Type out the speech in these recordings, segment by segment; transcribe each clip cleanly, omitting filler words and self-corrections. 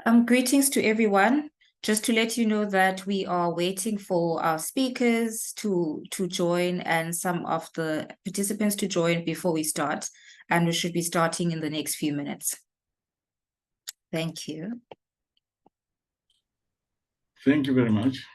Greetings to everyone. Just to let you know that we are waiting for our speakers to join and some of the participants to join before we start, and we should be starting in the next few minutes. Thank you. Thank you very much.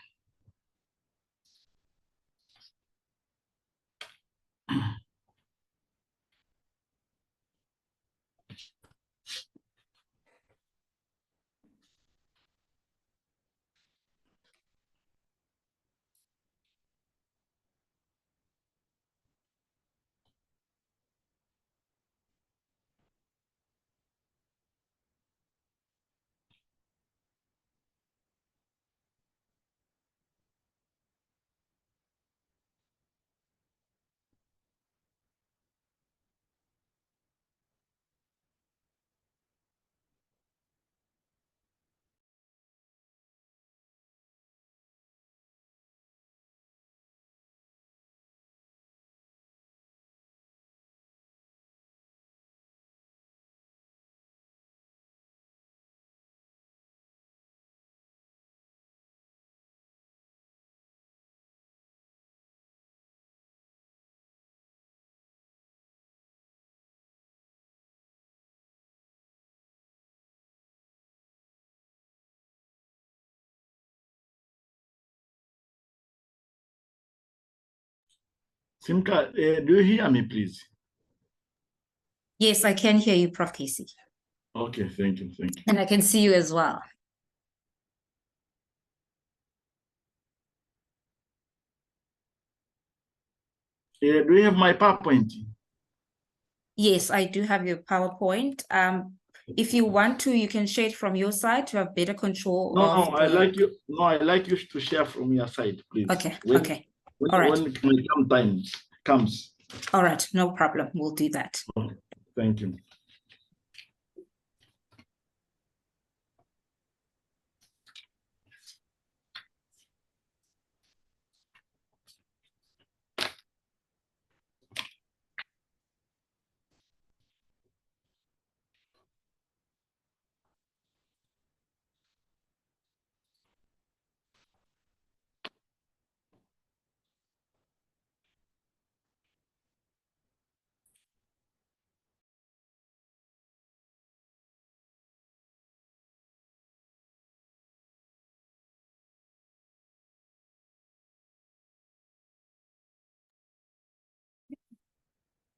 Simka, do you hear me, please? Yes, I can hear you, Prof. Casey. Okay, thank you, thank you. And I can see you as well. Do you have my PowerPoint? Yes, I do have your PowerPoint. If you want to, you can share it from your side to have better control No, of I like you. No, I like you to share from your side, please. Okay, okay. All right. When time comes. All right, no problem. We'll do that. Okay, thank you.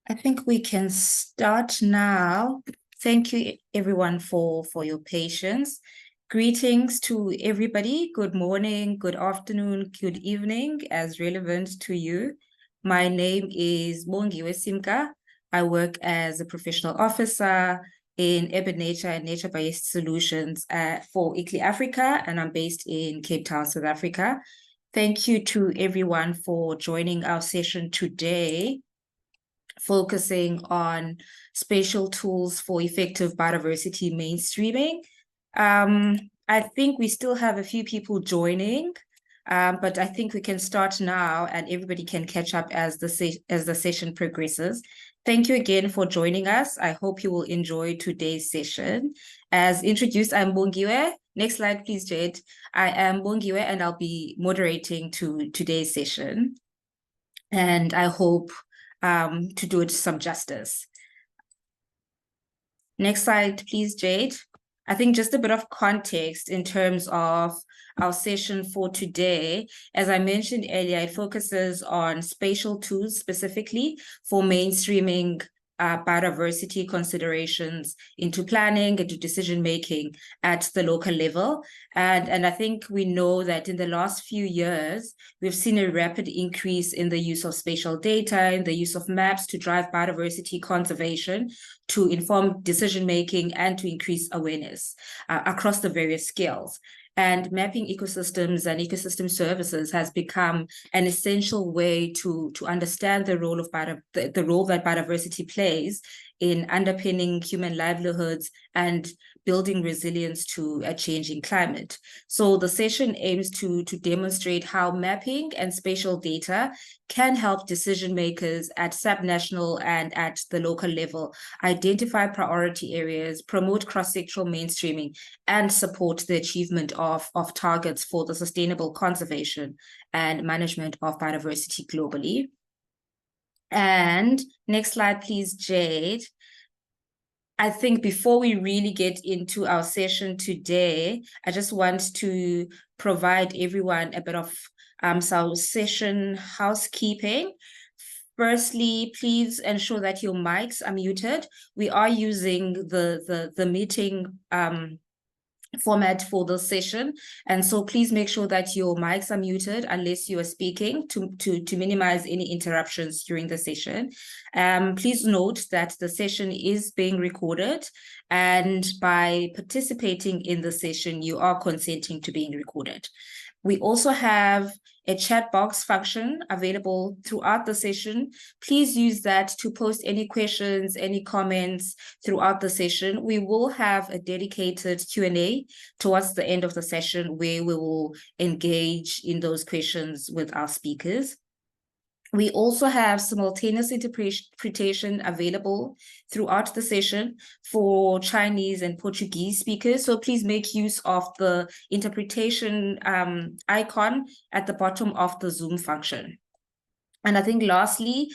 I think we can start now. Thank you, everyone, for your patience. Greetings to everybody. Good morning, good afternoon, good evening, as relevant to you. My name is Bongiwe Simka. I work as a professional officer in urban nature and nature-based solutions for ICLEI Africa, and I'm based in Cape Town, South Africa. Thank you to everyone for joining our session today, focusing on spatial tools for effective biodiversity mainstreaming. I think we still have a few people joining, but I think we can start now and everybody can catch up as the session progresses. Thank you again for joining us. I hope you will enjoy today's session. As introduced, I'm Bongiwe. Next slide, please, Jade. I am Bongiwe and I'll be moderating today's session. And I hope to do it some justice. Next slide, please, Jade. I think just a bit of context in terms of our session for today. As I mentioned earlier, it focuses on spatial tools specifically for mainstreaming biodiversity considerations into planning, into decision-making at the local level. And I think we know that in the last few years, we've seen a rapid increase in the use of spatial data, in the use of maps to drive biodiversity conservation, to inform decision-making and to increase awareness across the various scales. And mapping ecosystems and ecosystem services has become an essential way to understand the role of the role that biodiversity plays in underpinning human livelihoods and building resilience to a changing climate. So the session aims to demonstrate how mapping and spatial data can help decision makers at subnational and at the local level identify priority areas, promote cross-sectoral mainstreaming, and support the achievement of targets for the sustainable conservation and management of biodiversity globally. And next slide, please, Jade. I think before we really get into our session today, I just want to provide everyone a bit of some session housekeeping. Firstly, please ensure that your mics are muted. We are using the meeting format for the session, and so please make sure that your mics are muted unless you are speaking to minimize any interruptions during the session. Please note that the session is being recorded, and by participating in the session you are consenting to being recorded. We also have a chat box function available throughout the session. Please use that to post any questions, any comments throughout the session. We will have a dedicated Q&A towards the end of the session where we will engage in those questions with our speakers. We also have simultaneous interpretation available throughout the session for Chinese and Portuguese speakers. So please make use of the interpretation icon at the bottom of the Zoom function. And I think lastly,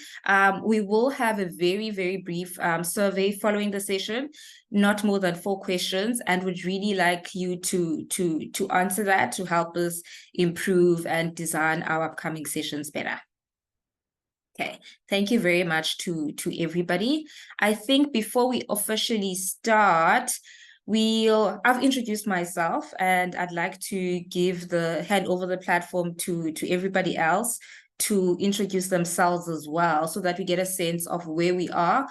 we will have a very, very brief survey following the session, not more than 4 questions, and would really like you to answer that to help us improve and design our upcoming sessions better. Okay, thank you very much to everybody. I think before we officially start, I've introduced myself, and I'd like to hand over the platform to everybody else to introduce themselves as well, so that we get a sense of where we are,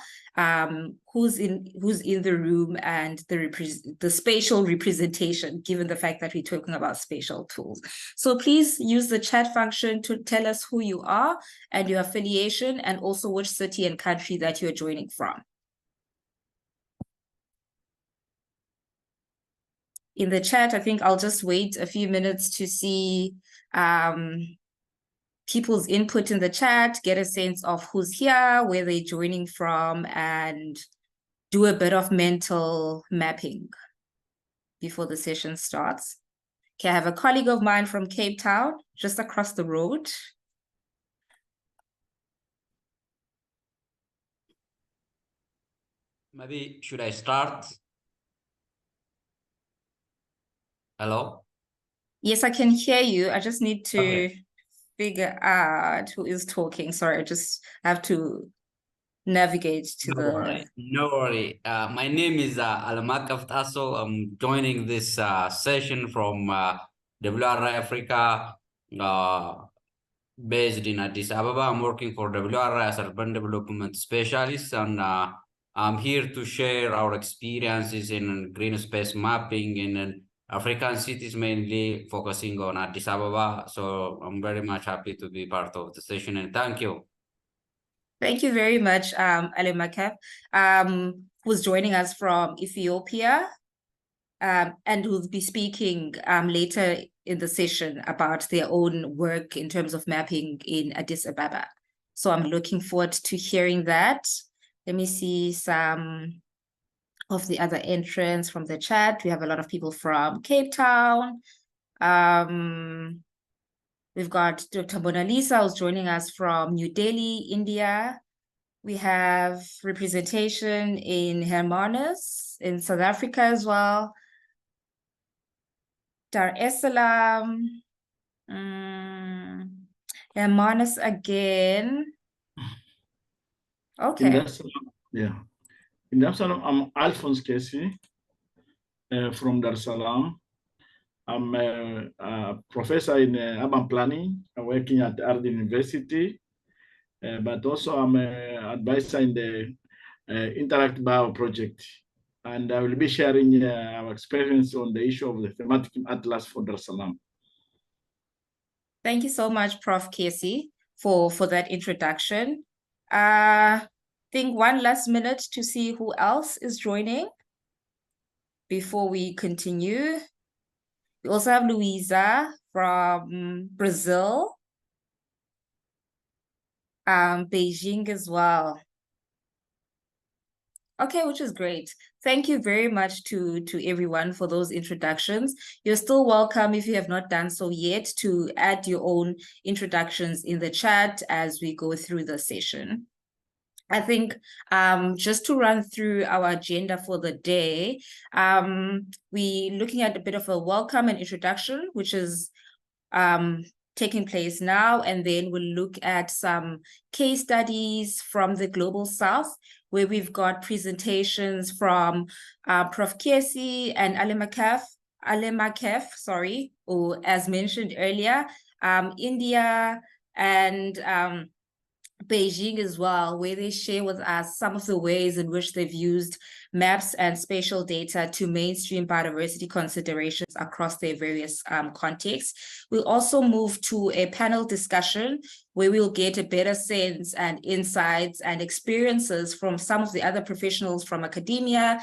who's in the room, and the spatial representation, given the fact that we're talking about spatial tools. So please use the chat function to tell us who you are and your affiliation, and also which city and country that you're joining from. In the chat, I think I'll just wait a few minutes to see people's input in the chat, get a sense of who's here, where they're joining from, and do a bit of mental mapping before the session starts. Okay, I have a colleague of mine from Cape Town, just across the road. Maybe should I start? Hello? Yes, I can hear you. I just need to figure out who is talking. Sorry, I just have to navigate to No worry. My name is Alamak Tasso. I'm joining this session from WRI Africa, based in Addis Ababa. I'm working for WRI as urban development specialist, and I'm here to share our experiences in green space mapping in African cities, mainly focusing on Addis Ababa. So I'm very much happy to be part of the session, and thank you. Thank you very much, Alamak, who's joining us from Ethiopia, and who'll be speaking later in the session about their own work in terms of mapping in Addis Ababa. So I'm looking forward to hearing that. Let me see some of the other entrants from the chat. We have a lot of people from Cape Town. We've got Dr. Mona Lisa, who's joining us from New Delhi, India. We have representation in Hermanus in South Africa as well. Dar es Salaam. Hermanus again. Okay. In Dar es Salaam, yeah. In Dar es Salaam, I'm Alphonse Casey from Dar es Salaam. I'm a professor in urban planning, working at Ardin University, but also I'm an advisor in the Interact Bio project. And I will be sharing our experience on the issue of the thematic atlas for Dar es Salaam. Thank you so much, Prof. Casey, for that introduction. I think one last minute to see who else is joining. before we continue. We also have Luisa from Brazil, Beijing as well. Okay, which is great. Thank you very much to everyone for those introductions. You're still welcome, if you have not done so yet, to add your own introductions in the chat as we go through the session. I think just to run through our agenda for the day, we're looking at a bit of a welcome and introduction, which is taking place now, and then we'll look at some case studies from the Global South, where we've got presentations from Prof. Kiesi and Alemakef, sorry, or as mentioned earlier, India and Beijing as well, where they share with us some of the ways in which they've used maps and spatial data to mainstream biodiversity considerations across their various contexts. We'll also move to a panel discussion where we'll get a better sense and insights and experiences from some of the other professionals from academia,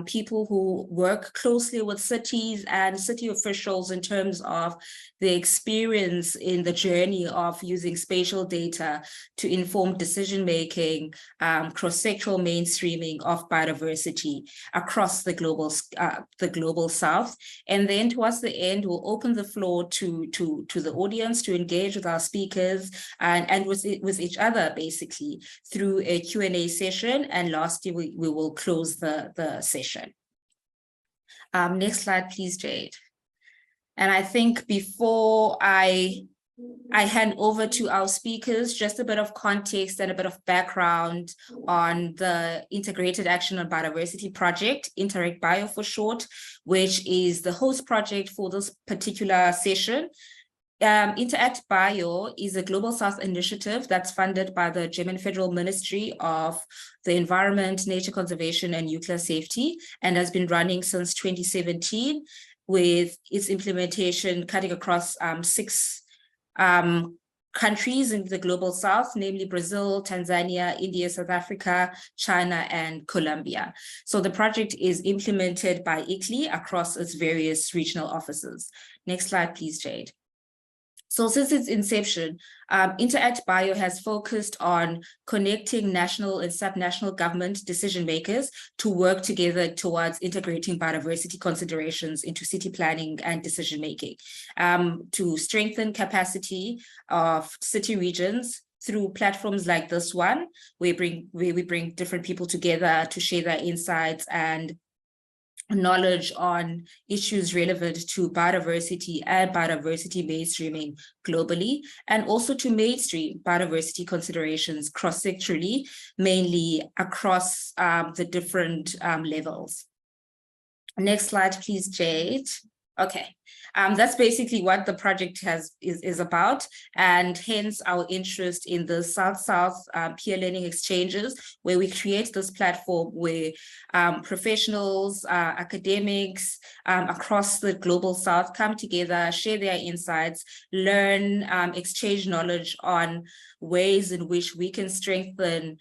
people who work closely with cities and city officials in terms of the experience in the journey of using spatial data to inform decision-making, cross-sectoral mainstreaming of biodiversity across the global South. And then towards the end, we'll open the floor to the audience to engage with our speakers and with each other, basically, through a Q&A session. And lastly, we will close the session. Next slide, please, Jade. And I think before I hand over to our speakers, just a bit of context and a bit of background on the Integrated Action on Biodiversity project, Interact Bio for short, which is the host project for this particular session. Interact Bio is a Global South initiative that's funded by the German Federal Ministry of the Environment, Nature Conservation, and Nuclear Safety, and has been running since 2017, with its implementation cutting across 6 countries in the Global South, namely Brazil, Tanzania, India, South Africa, China, and Colombia. So the project is implemented by ICLEI across its various regional offices. Next slide, please, Jade. So since its inception, Interact Bio has focused on connecting national and subnational government decision makers to work together towards integrating biodiversity considerations into city planning and decision making, to strengthen capacity of city regions through platforms like this one, where we bring different people together to share their insights and knowledge on issues relevant to biodiversity and biodiversity mainstreaming globally, and also to mainstream biodiversity considerations cross-sectorally, mainly across the different levels. Next slide, please, Jade. Okay, that's basically what the project is about, and hence our interest in the South-South peer learning exchanges, where we create this platform where professionals, academics across the Global South come together, share their insights, learn, exchange knowledge on ways in which we can strengthen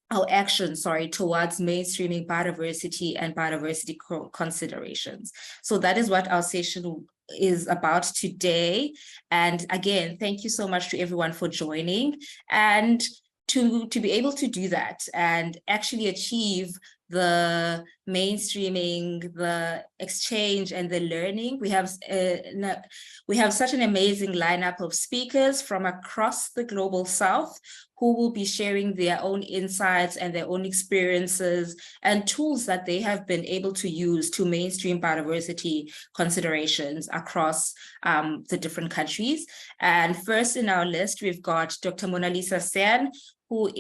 our action, towards mainstreaming biodiversity and biodiversity considerations. So that is what our session is about today. And again, thank you so much to everyone for joining. And to be able to do that and actually achieve the mainstreaming, the exchange, and the learning, we have such an amazing lineup of speakers from across the Global South who will be sharing their own insights and their own experiences and tools that they have been able to use to mainstream biodiversity considerations across the different countries. And first in our list, we've got Dr. Mona Lisa Sen, who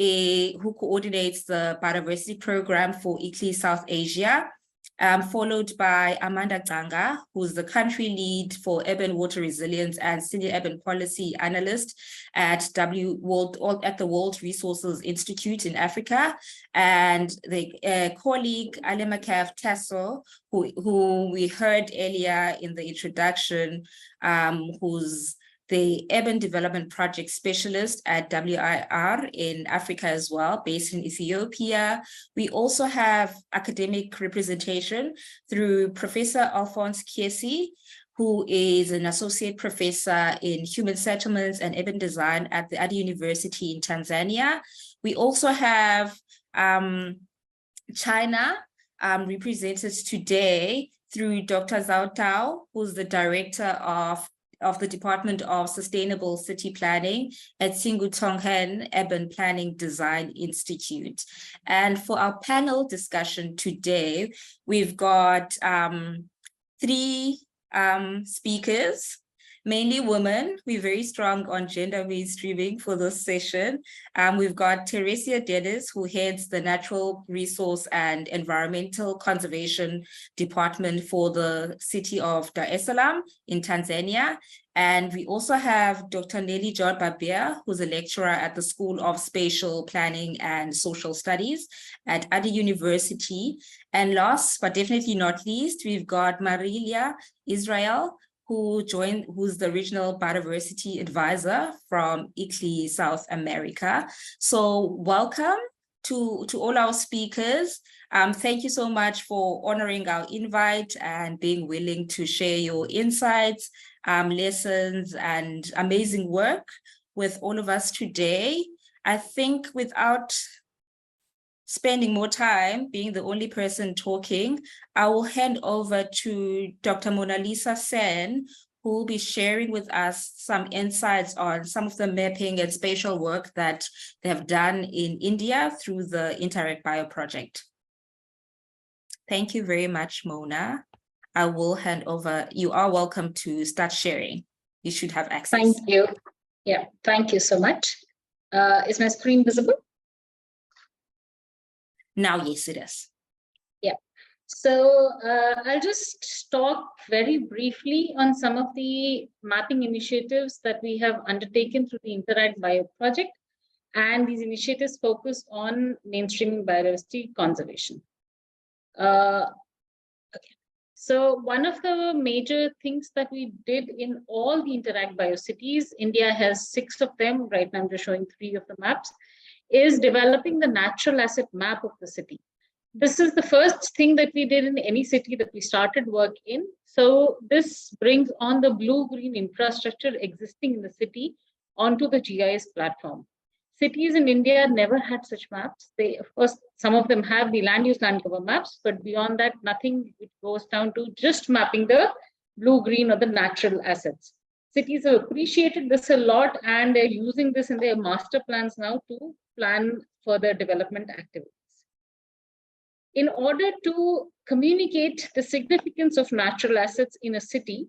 coordinates the biodiversity program for ICLEI South Asia, followed by Amanda Ganga, who's the country lead for urban water resilience and senior urban policy analyst at the World Resources Institute in Africa, and the colleague Alemakef Tasso, who we heard earlier in the introduction, who's the Urban Development Project Specialist at WIR in Africa as well, based in Ethiopia. We also have academic representation through Professor Alphonse Kiesi, who is an associate professor in human settlements and urban design at the University in Tanzania. We also have China represented today through Dr. Zhao Tao, who's the director of the Department of Sustainable City Planning at Tsingu Tonghen Urban Planning Design Institute. And for our panel discussion today, we've got 3 speakers, mainly women. We're very strong on gender mainstreaming for this session. We've got Teresia Dennis, who heads the Natural Resource and Environmental Conservation Department for the city of Dar es Salaam in Tanzania. And we also have Dr. Nelly John Babia, who's a lecturer at the School of Spatial Planning and Social Studies at Adi University. And last but definitely not least, we've got Marilia Israel, who's the regional biodiversity advisor from ICLEI South America. So welcome to all our speakers. Thank you so much for honoring our invite and being willing to share your insights, lessons, and amazing work with all of us today. I think without spending more time being the only person talking, I will hand over to Dr. Mona Lisa Sen, who will be sharing with us some insights on some of the mapping and spatial work that they have done in India through the Interact Bio project. Thank you very much, Mona. I will hand over. You are welcome to start sharing. You should have access. Thank you. Yeah, thank you so much. Is my screen visible? Now, yes, it is. Yeah. So I'll just talk very briefly on some of the mapping initiatives that we have undertaken through the Interact Bio project. And these initiatives focus on mainstreaming biodiversity conservation. Okay. So one of the major things that we did in all the Interact Bio cities, India has 6 of them, right now I'm just showing 3 of the maps, is developing the natural asset map of the city. This is the first thing that we did in any city that we started work in. So this brings on the blue-green infrastructure existing in the city onto the GIS platform. Cities in India never had such maps. They, of course, some of them have the land use land cover maps, but beyond that, nothing. It goes down to just mapping the blue-green or the natural assets. Cities have appreciated this a lot, and they're using this in their master plans now to plan further development activities. In order to communicate the significance of natural assets in a city,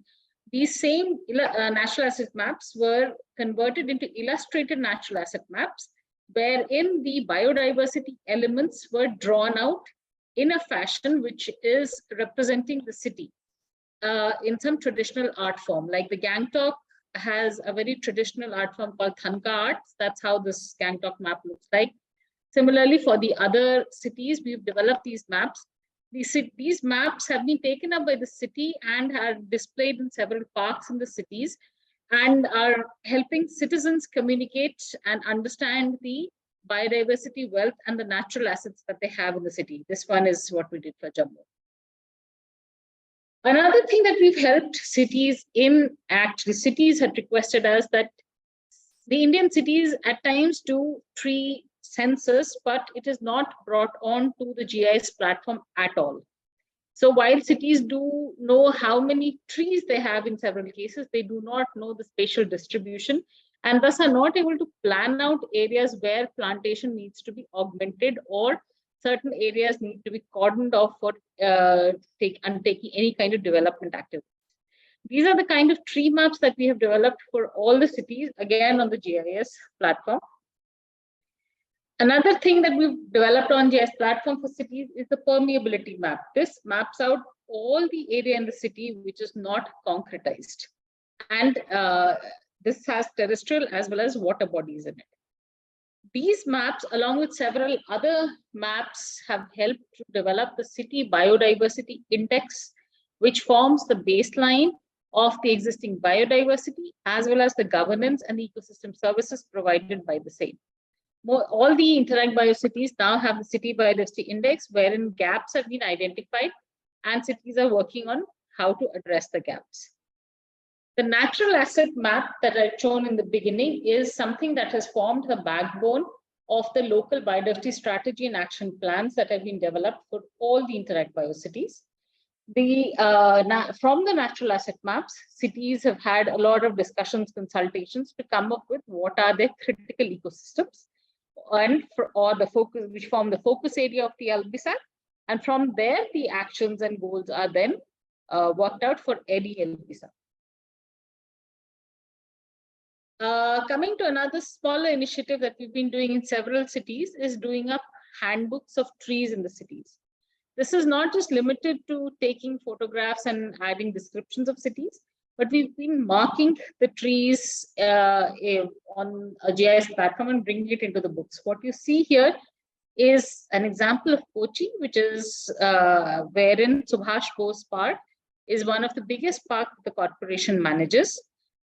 these same natural asset maps were converted into illustrated natural asset maps, wherein the biodiversity elements were drawn out in a fashion which is representing the city in some traditional art form. Like the Gangtok has a very traditional art form called Thanka arts. That's how this Gangtok map looks like. Similarly, for the other cities, we've developed these maps. These maps have been taken up by the city and are displayed in several parks in the cities and are helping citizens communicate and understand the biodiversity wealth and the natural assets that they have in the city. This one is what we did for Jammu. Another thing that we've helped cities in, actually cities had requested us that the Indian cities at times do tree census, but it is not brought on to the GIS platform at all. So while cities do know how many trees they have in several cases, they do not know the spatial distribution and thus are not able to plan out areas where plantation needs to be augmented or certain areas need to be cordoned off for undertaking any kind of development activity. These are the kind of tree maps that we have developed for all the cities, again on the GIS platform. Another thing that we've developed on GIS platform for cities is the permeability map. This maps out all the area in the city which is not concretized. And this has terrestrial as well as water bodies in it. These maps, along with several other maps, have helped to develop the city biodiversity index, which forms the baseline of the existing biodiversity, as well as the governance and the ecosystem services provided by the same. All the Interact Biocities now have the City Biodiversity Index, wherein gaps have been identified and cities are working on how to address the gaps. The natural asset map that I've shown in the beginning is something that has formed the backbone of the local biodiversity strategy and action plans that have been developed for all the Interact Biocities. From the natural asset maps, cities have had a lot of discussions, consultations to come up with what are their critical ecosystems which form the focus area of the LBSAT. And from there, the actions and goals are then worked out for any LBSAT. Coming to another smaller initiative that we've been doing in several cities is doing up handbooks of trees in the cities. This is not just limited to taking photographs and adding descriptions of cities, but we've been marking the trees on a GIS platform and bringing it into the books. What you see here is an example of Kochi, which is wherein Subhash Bose Park is one of the biggest parks the corporation manages.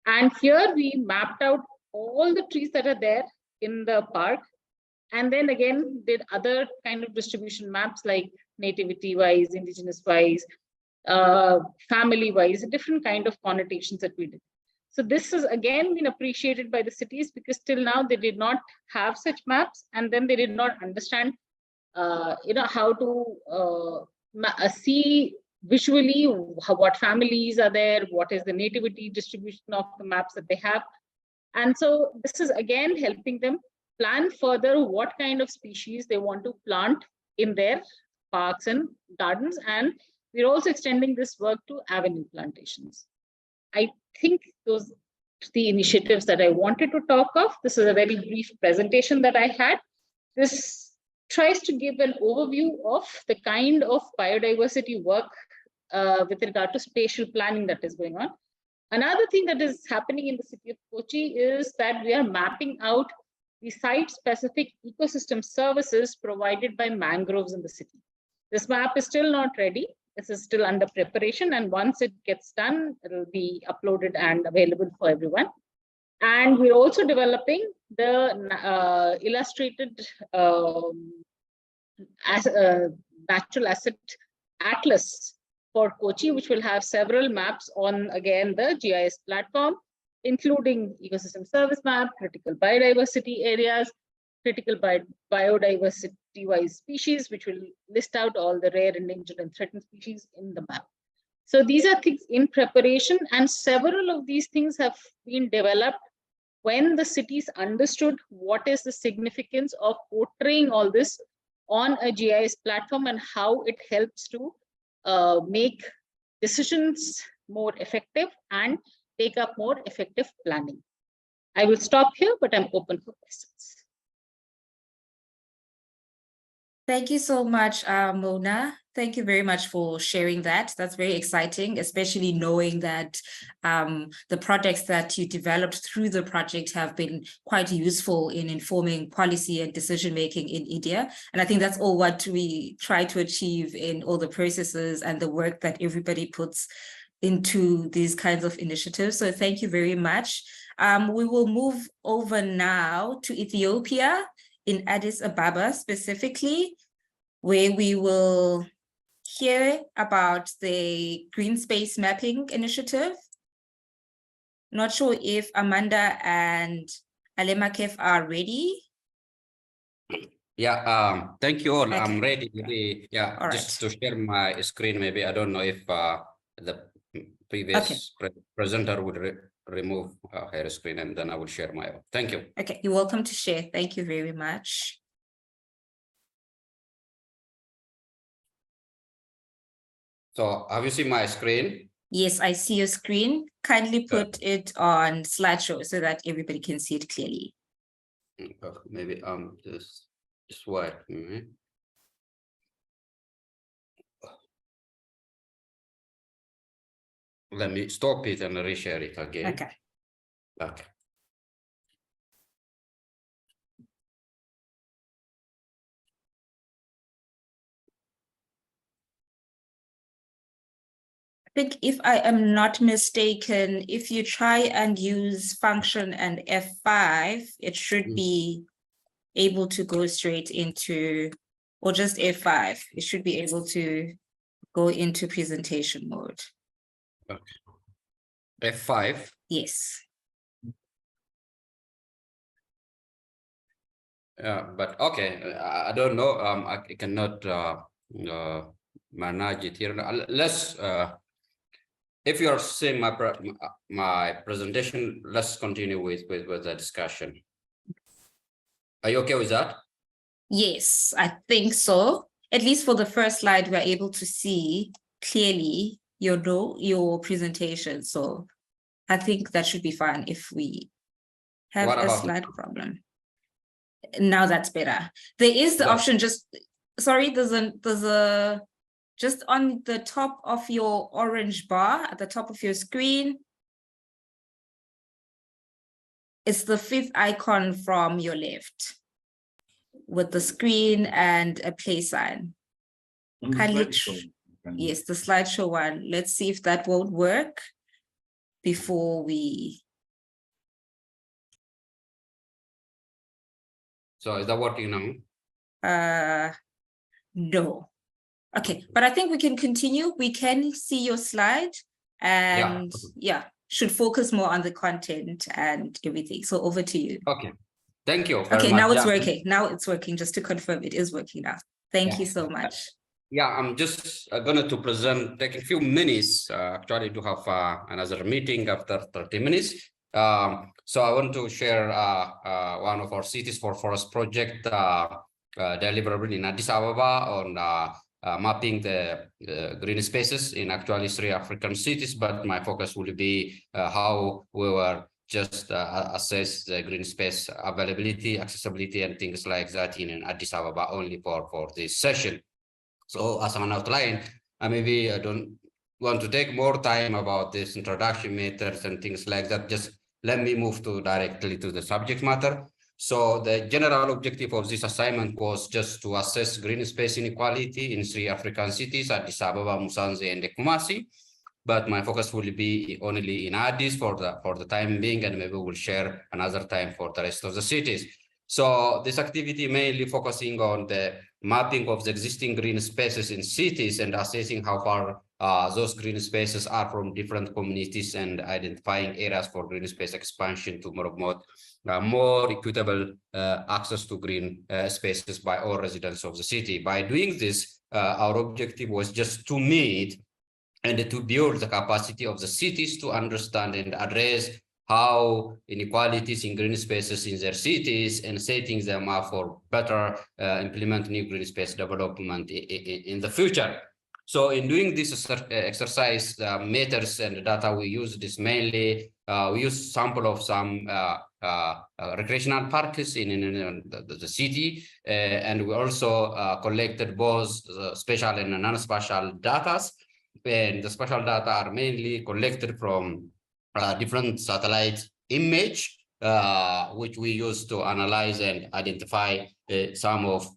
And here we mapped out all the trees that are there in the park, and then again did other kind of distribution maps like nativity-wise, indigenous-wise, family-wise, different kind of connotations that we did. So this has again been appreciated by the cities because till now they did not have such maps, and then they did not understand, how to see visually what families are there, what is the nativity distribution of the maps that they have. And so this is again helping them plan further what kind of species they want to plant in their parks and gardens. And we're also extending this work to avenue plantations. I think those are the initiatives that I wanted to talk of. This is a very brief presentation that I had. This tries to give an overview of the kind of biodiversity work with regard to spatial planning that is going on. Another thing that is happening in the city of Kochi is that we are mapping out the site-specific ecosystem services provided by mangroves in the city. This map is still not ready. This is still under preparation, and once it gets done, it will be uploaded and available for everyone. And we're also developing the illustrated natural asset atlas for Kochi, which will have several maps on, again, the GIS platform, including ecosystem service map, critical biodiversity areas, critical biodiversity-wise species, which will list out all the rare, endangered, and threatened species in the map. So these are things in preparation, and several of these things have been developed when the cities understood what is the significance of portraying all this on a GIS platform and how it helps to make decisions more effective and take up more effective planning. I will stop here, but I'm open for questions. Thank you so much, Mona. Thank you very much for sharing that. That's very exciting, especially knowing that the projects that you developed through the project have been quite useful in informing policy and decision-making in India. And I think that's all what we try to achieve in all the processes and the work that everybody puts into these kinds of initiatives. So thank you very much. We will move over now to Ethiopia, in Addis Ababa specifically, where we will hear about the Green Space Mapping Initiative. Not sure if Amanda and Alemakef are ready. Yeah, thank you all. Okay. I'm ready. Maybe, yeah, All just right. to share my screen. Maybe I don't know if the previous presenter would remove her screen, and then I will share my own. Thank you. Okay, you're welcome to share. Thank you very much. So have you seen my screen? Yes, I see your screen. Kindly put it on slideshow so that everybody can see it clearly. Maybe just what? Let me stop it and reshare it again. Okay. Okay. think if I am not mistaken, if you try and use function and F5, it should be able to go straight into, or just F5, it should be able to go into presentation mode. Okay. F5. Yes. But okay, I don't know. I cannot manage it here. Let's. If you are seeing my presentation, let's continue with the discussion. Are you okay with that? Yes, I think so. At least for the first slide, we're able to see clearly your presentation. So I think that should be fine if we have What a about slide problem. Now that's better. There is the option just, sorry, there's a, just on the top of your orange bar at the top of your screen, it's the fifth icon from your left with the screen and a play sign. Yes, the slideshow one. Let's see if that won't work before we. So is that working now? No. Okay, but I think we can continue. We can see your slide and should focus more on the content and everything. So over to you. Okay, thank you very okay, much. Now it's working. Now it's working, just to confirm it is working now. Thank you so much. Yeah, I'm just going to present, take a few minutes, actually to have another meeting after 30 minutes. So I want to share one of our Cities for Forest project deliverable in Addis Ababa on mapping the green spaces in actually 3 African cities, but my focus will be how we were just assess the green space availability, accessibility, and things like that in Addis Ababa only for this session. So as an outline, maybe I don't want to take more time about this introduction methods and things like that. Just let me move directly to the subject matter. So the general objective of this assignment was just to assess green space inequality in 3 African cities, Addis Ababa, Musanze, and Kumasi. But my focus will be only in Addis for the time being, and maybe we'll share another time for the rest of the cities. So this activity mainly focusing on the mapping of the existing green spaces in cities and assessing how far those green spaces are from different communities and identifying areas for green space expansion to promote more equitable access to green spaces by all residents of the city. By doing this, our objective was just to meet and to build the capacity of the cities to understand and address how inequalities in green spaces in their cities and setting them up for better implement new green space development in the future. So in doing this exercise, methods and data we used is mainly, we use sample of some recreational parks in the city, and we also collected both spatial and non-spatial data. And the spatial data are mainly collected from different satellite image, which we use to analyze and identify some of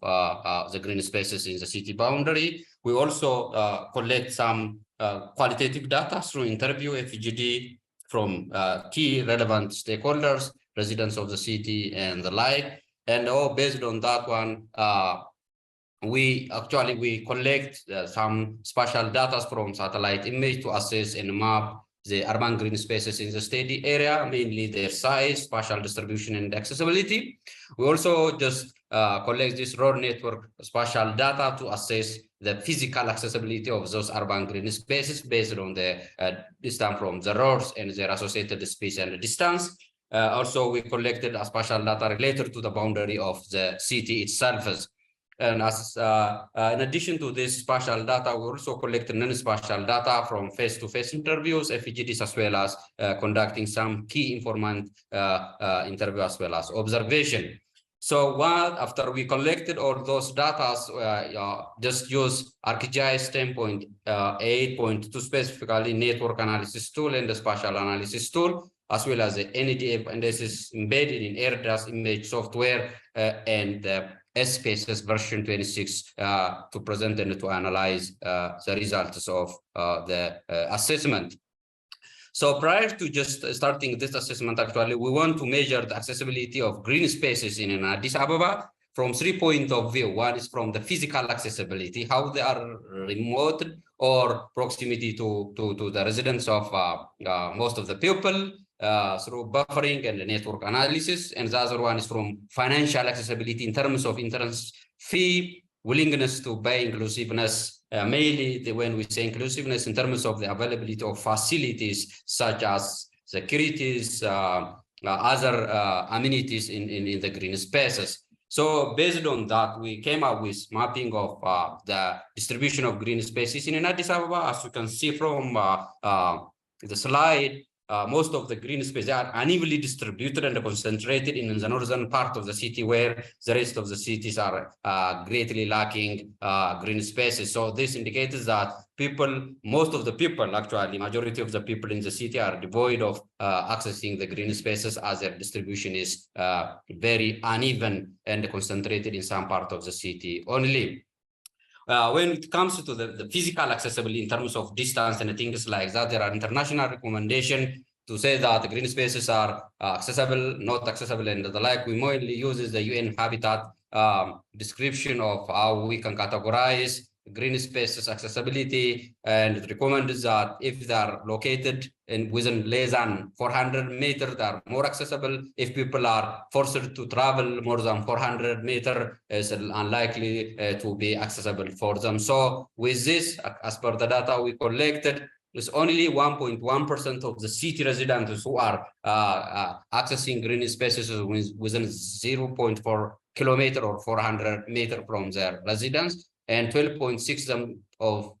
the green spaces in the city boundary. We also collect some qualitative data through interview FGD from key relevant stakeholders, residents of the city and the like. And all based on that one, we collect some spatial data from satellite image to assess and map the urban green spaces in the city area, mainly their size, spatial distribution, and accessibility. We also just collect this raw network spatial data to assess the physical accessibility of those urban green spaces based on the distance from the roads and their associated space and distance. Also, we collected a spatial data related to the boundary of the city itself. And as in addition to this spatial data, we also collected non-spatial data from face-to-face interviews, FGDs, as well as conducting some key informant interview as well as observation. So after we collected all those data, just use ArcGIS 10.8.2 specifically network analysis tool and the spatial analysis tool, as well as the NDF, and this is embedded in AirDAS image software and Spaces version 26 to present and to analyze the results of the assessment. So prior to just starting this assessment, actually, we want to measure the accessibility of green spaces in Addis Ababa from 3 points of view. One is from the physical accessibility, how they are remote or proximity to the residents of most of the people through buffering and network analysis. And the other one is from financial accessibility in terms of entrance fee, willingness to pay, inclusiveness, mainly when we say inclusiveness in terms of the availability of facilities such as securities, other amenities in the green spaces. So based on that, we came up with mapping of the distribution of green spaces in Addis Ababa. As you can see from the slide, most of the green spaces are unevenly distributed and concentrated in the northern part of the city, where the rest of the cities are greatly lacking green spaces. So this indicates that most of the people, actually, majority of the people in the city are devoid of accessing the green spaces, as their distribution is very uneven and concentrated in some part of the city only. When it comes to the physical accessibility in terms of distance and things like that, there are international recommendations to say that the green spaces are accessible, not accessible, and the like. We mainly use the UN Habitat description of how we can categorize green spaces accessibility, and it recommends that if they are located within less than 400 meters, they are more accessible. If people are forced to travel more than 400 meters, it's unlikely to be accessible for them. So with this, as per the data we collected, it's only 1.1% of the city residents who are accessing green spaces within 0.4 kilometer or 400 meters from their residence, and 12.6% of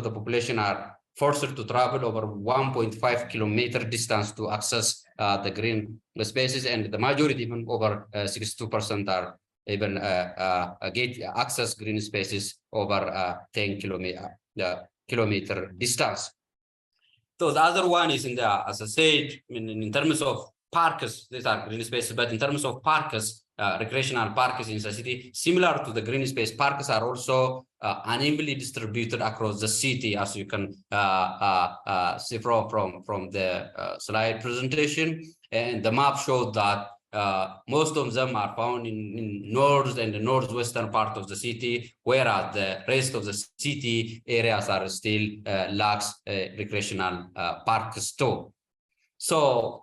the population are forced to travel over 1.5 kilometer distance to access the green spaces, and the majority, even over 62%, are even access green spaces over 10 kilometer distance. So the other one is in the, as I said, in terms of parks, these are green spaces, but in terms of parks, recreational parks in the city, similar to the green space, parks are also unevenly distributed across the city, as you can see from the slide presentation. And the map showed that most of them are found in north and the northwestern part of the city, whereas the rest of the city areas are still lacks recreational parks too. So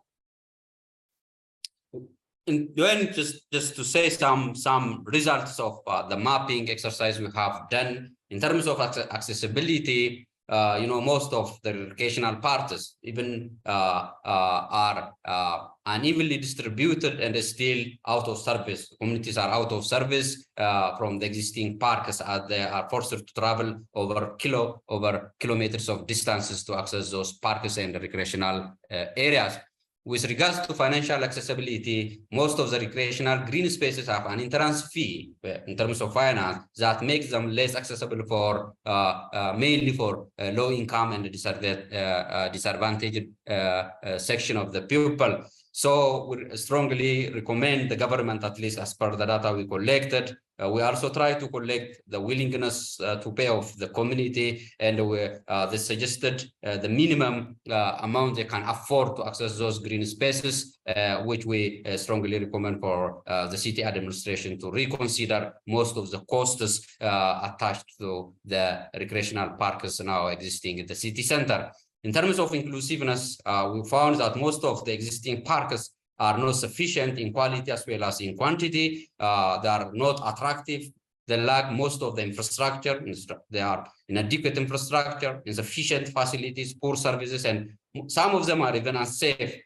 just to say some results of the mapping exercise we have done in terms of accessibility, most of the recreational parks even are unevenly distributed and still out of service. Communities are out of service from the existing parks, as they are forced to travel over kilometers of distances to access those parks and recreational areas. With regards to financial accessibility, most of the recreational green spaces have an entrance fee in terms of finance that makes them less accessible for mainly for low-income and disadvantaged section of the people. So we strongly recommend the government, at least as per the data we collected. We also try to collect the willingness to pay of the community, and they suggested the minimum amount they can afford to access those green spaces, which we strongly recommend for the city administration to reconsider most of the costs attached to the recreational parks now existing in the city center. In terms of inclusiveness, we found that most of the existing parks are not sufficient in quality as well as in quantity. They are not attractive. They lack most of the infrastructure. They are inadequate infrastructure, insufficient facilities, poor services, and some of them are even unsafe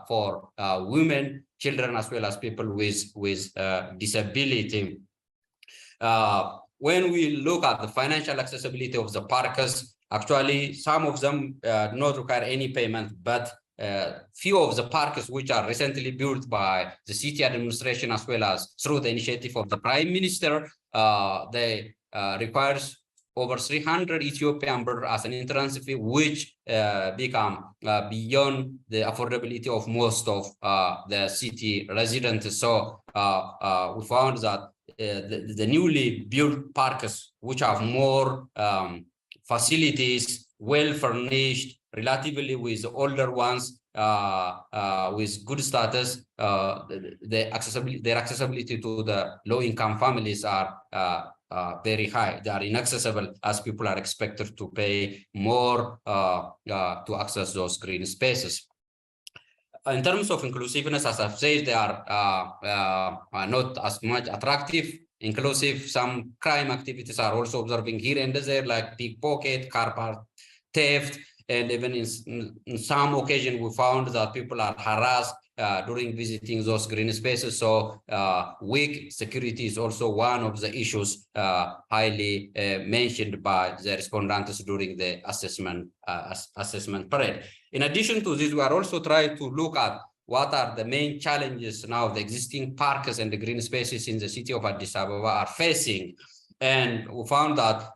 for women, children, as well as people with disability. When we look at the financial accessibility of the parks, actually, some of them do not require any payment, but few of the parks which are recently built by the city administration as well as through the initiative of the Prime Minister, they requires over 300 Ethiopian birds as an entrance fee, which become beyond the affordability of most of the city residents. So we found that the newly built parks, which have more facilities, well furnished, relatively with older ones, with good status, their accessibility to the low-income families are very high. They are inaccessible, as people are expected to pay more to access those green spaces. In terms of inclusiveness, as I've said, they are not as much attractive, inclusive. Some crime activities are also observing here and there, like pickpocket, car park theft, and even in some occasion we found that people are harassed during visiting those green spaces. So weak security is also one of the issues highly mentioned by the respondents during the assessment period. In addition to this, we are also trying to look at what are the main challenges now the existing parks and the green spaces in the city of Addis Ababa are facing. And we found that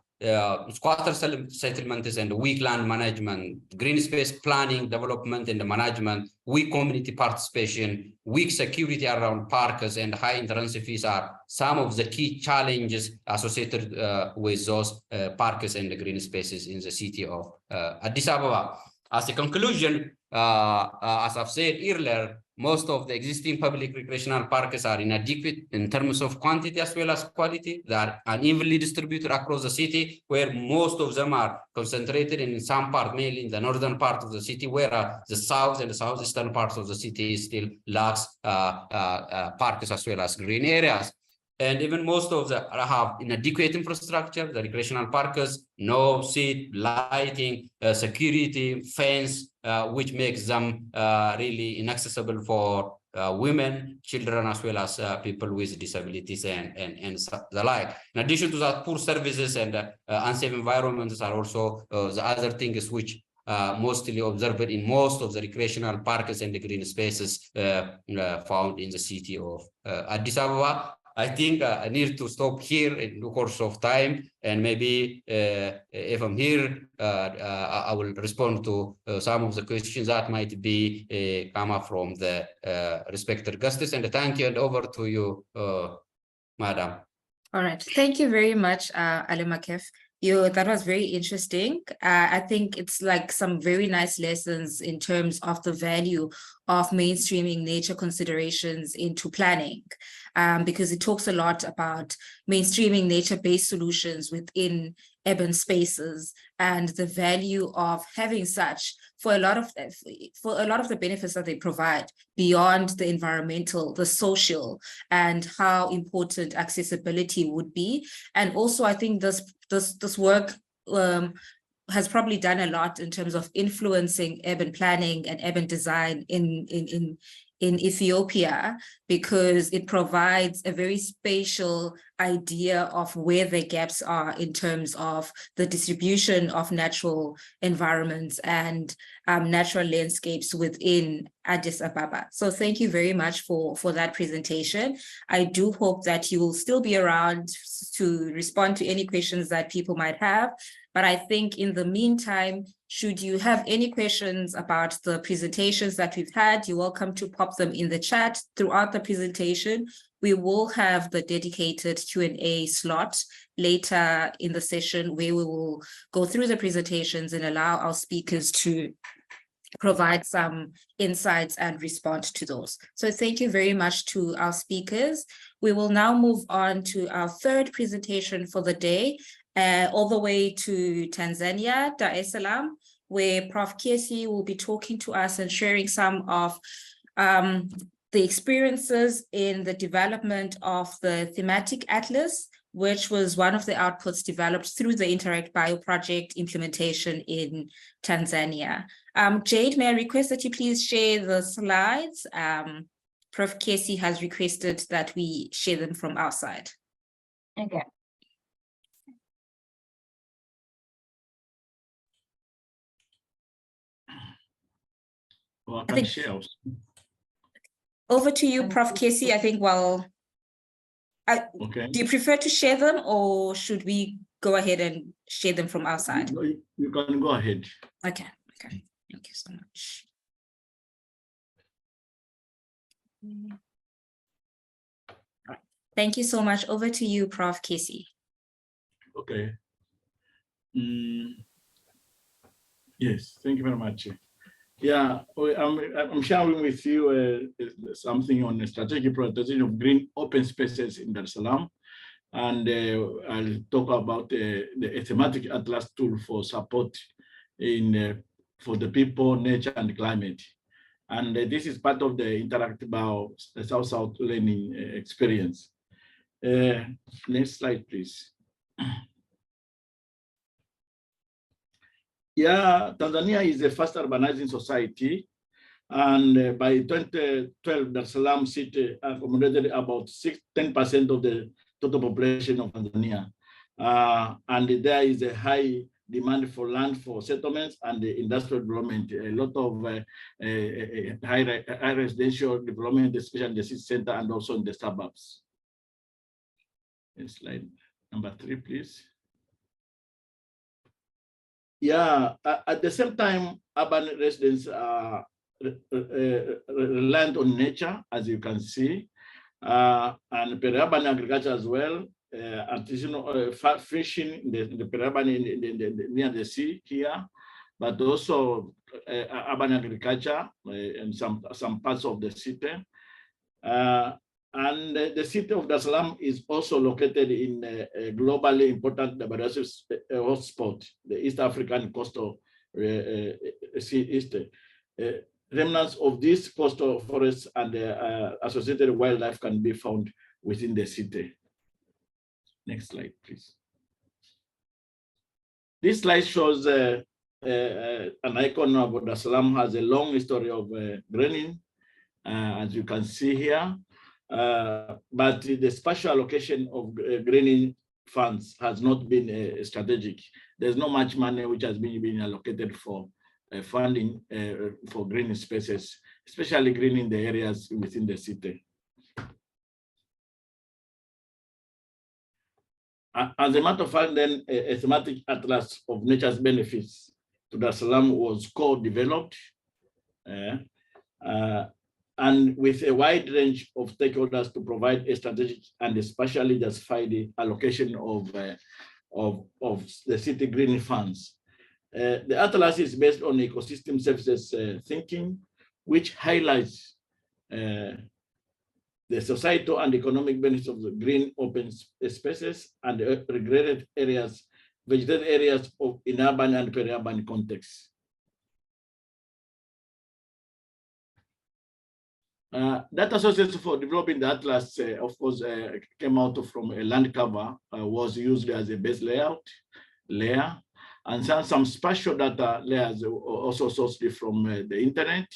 squatter settlements and weak land management, green space planning, development and management, weak community participation, weak security around parks, and high entrance fees are some of the key challenges associated with those parks and the green spaces in the city of Addis Ababa. As a conclusion, as I've said earlier, most of the existing public recreational parks are inadequate in terms of quantity as well as quality. They are unevenly distributed across the city, where most of them are concentrated in some part, mainly in the northern part of the city, where the south and the southeastern parts of the city still lacks parks as well as green areas. And even most of them have inadequate infrastructure, the recreational parks, no seat, lighting, security, fence, which makes them really inaccessible for women, children, as well as people with disabilities and the like. In addition to that, poor services and unsafe environments are also the other things which mostly observed in most of the recreational parks and the green spaces found in the city of Addis Ababa. I think I need to stop here in the course of time, and maybe if I'm here, I will respond to some of the questions that might be come up from the respected guests. And thank you, and over to you, Madam. All right, thank you very much, Ali Makef. That was very interesting. I think it's like some very nice lessons in terms of the value of mainstreaming nature considerations into planning, because it talks a lot about mainstreaming nature-based solutions within urban spaces and the value of having such for a lot of the benefits that they provide beyond the environmental, the social, and how important accessibility would be. And also, I think this work has probably done a lot in terms of influencing urban planning and urban design in Ethiopia, because it provides a very spatial idea of where the gaps are in terms of the distribution of natural environments and natural landscapes within Addis Ababa. So thank you very much for that presentation. I do hope that you will still be around to respond to any questions that people might have. But I think in the meantime, should you have any questions about the presentations that we've had, you're welcome to pop them in the chat throughout the presentation. We will have the dedicated Q&A slot later in the session where we will go through the presentations and allow our speakers to provide some insights and respond to those. So thank you very much to our speakers. We will now move on to our third presentation for the day, all the way to Tanzania, Dar es Salaam, where Prof. Kiesi will be talking to us and sharing some of the experiences in the development of the thematic atlas, which was one of the outputs developed through the Interact Bio project implementation in Tanzania. Jade, may I request that you please share the slides? Prof. Kiesi has requested that we share them from our side. Okay. Well, I can share also. Over to you, Prof. Kiesi. I think, well, Okay. do you prefer to share them, or should we go ahead and share them from our side? You can go ahead. Okay, okay. Thank you so much. All right. Thank you so much. Over to you, Prof. Casey. Okay. Yes, thank you very much. Yeah, I'm sharing with you something on the strategic prioritization of green open spaces in Dar es Salaam. And I'll talk about the thematic atlas tool for support for the people, nature, and climate. And this is part of the interactive South-South learning experience. Next slide, please. Yeah, Tanzania is the fast urbanizing society. And by 2012, Dar es Salaam city accommodated about 10% of the total population of Tanzania. And there is a high demand for land for settlements and the industrial development, a lot of high residential development, especially in the city center and also in the suburbs. Next slide, number 3, please. Yeah, at the same time, urban residents are reliant on nature, as you can see, and peri-urban agriculture as well, artisanal fishing in the peri-urban near the sea here, but also urban agriculture in some parts of the city. And the city of Dar es Salaam is also located in a globally important biodiversity hotspot, the East African coastal sea. Remnants of these coastal forests and associated wildlife can be found within the city. Next slide, please. This slide shows an icon of Dar es Salaam has a long history of greening, as you can see here. But the spatial allocation of greening funds has not been strategic. There's not much money which has been allocated for funding for green spaces, especially greening the areas within the city. As a matter of fact, then a thematic atlas of nature's benefits to Dar es Salaam was co-developed, and with a wide range of stakeholders to provide a strategic and a spatially justified allocation of the city greening funds. The atlas is based on ecosystem services thinking, which highlights the societal and economic benefits of the green open spaces and regraded areas, vegetated areas in urban and peri-urban contexts. Data sources for developing the atlas, of course, came out from a land cover, was used as a base layer, and some spatial data layers also sourced from the internet.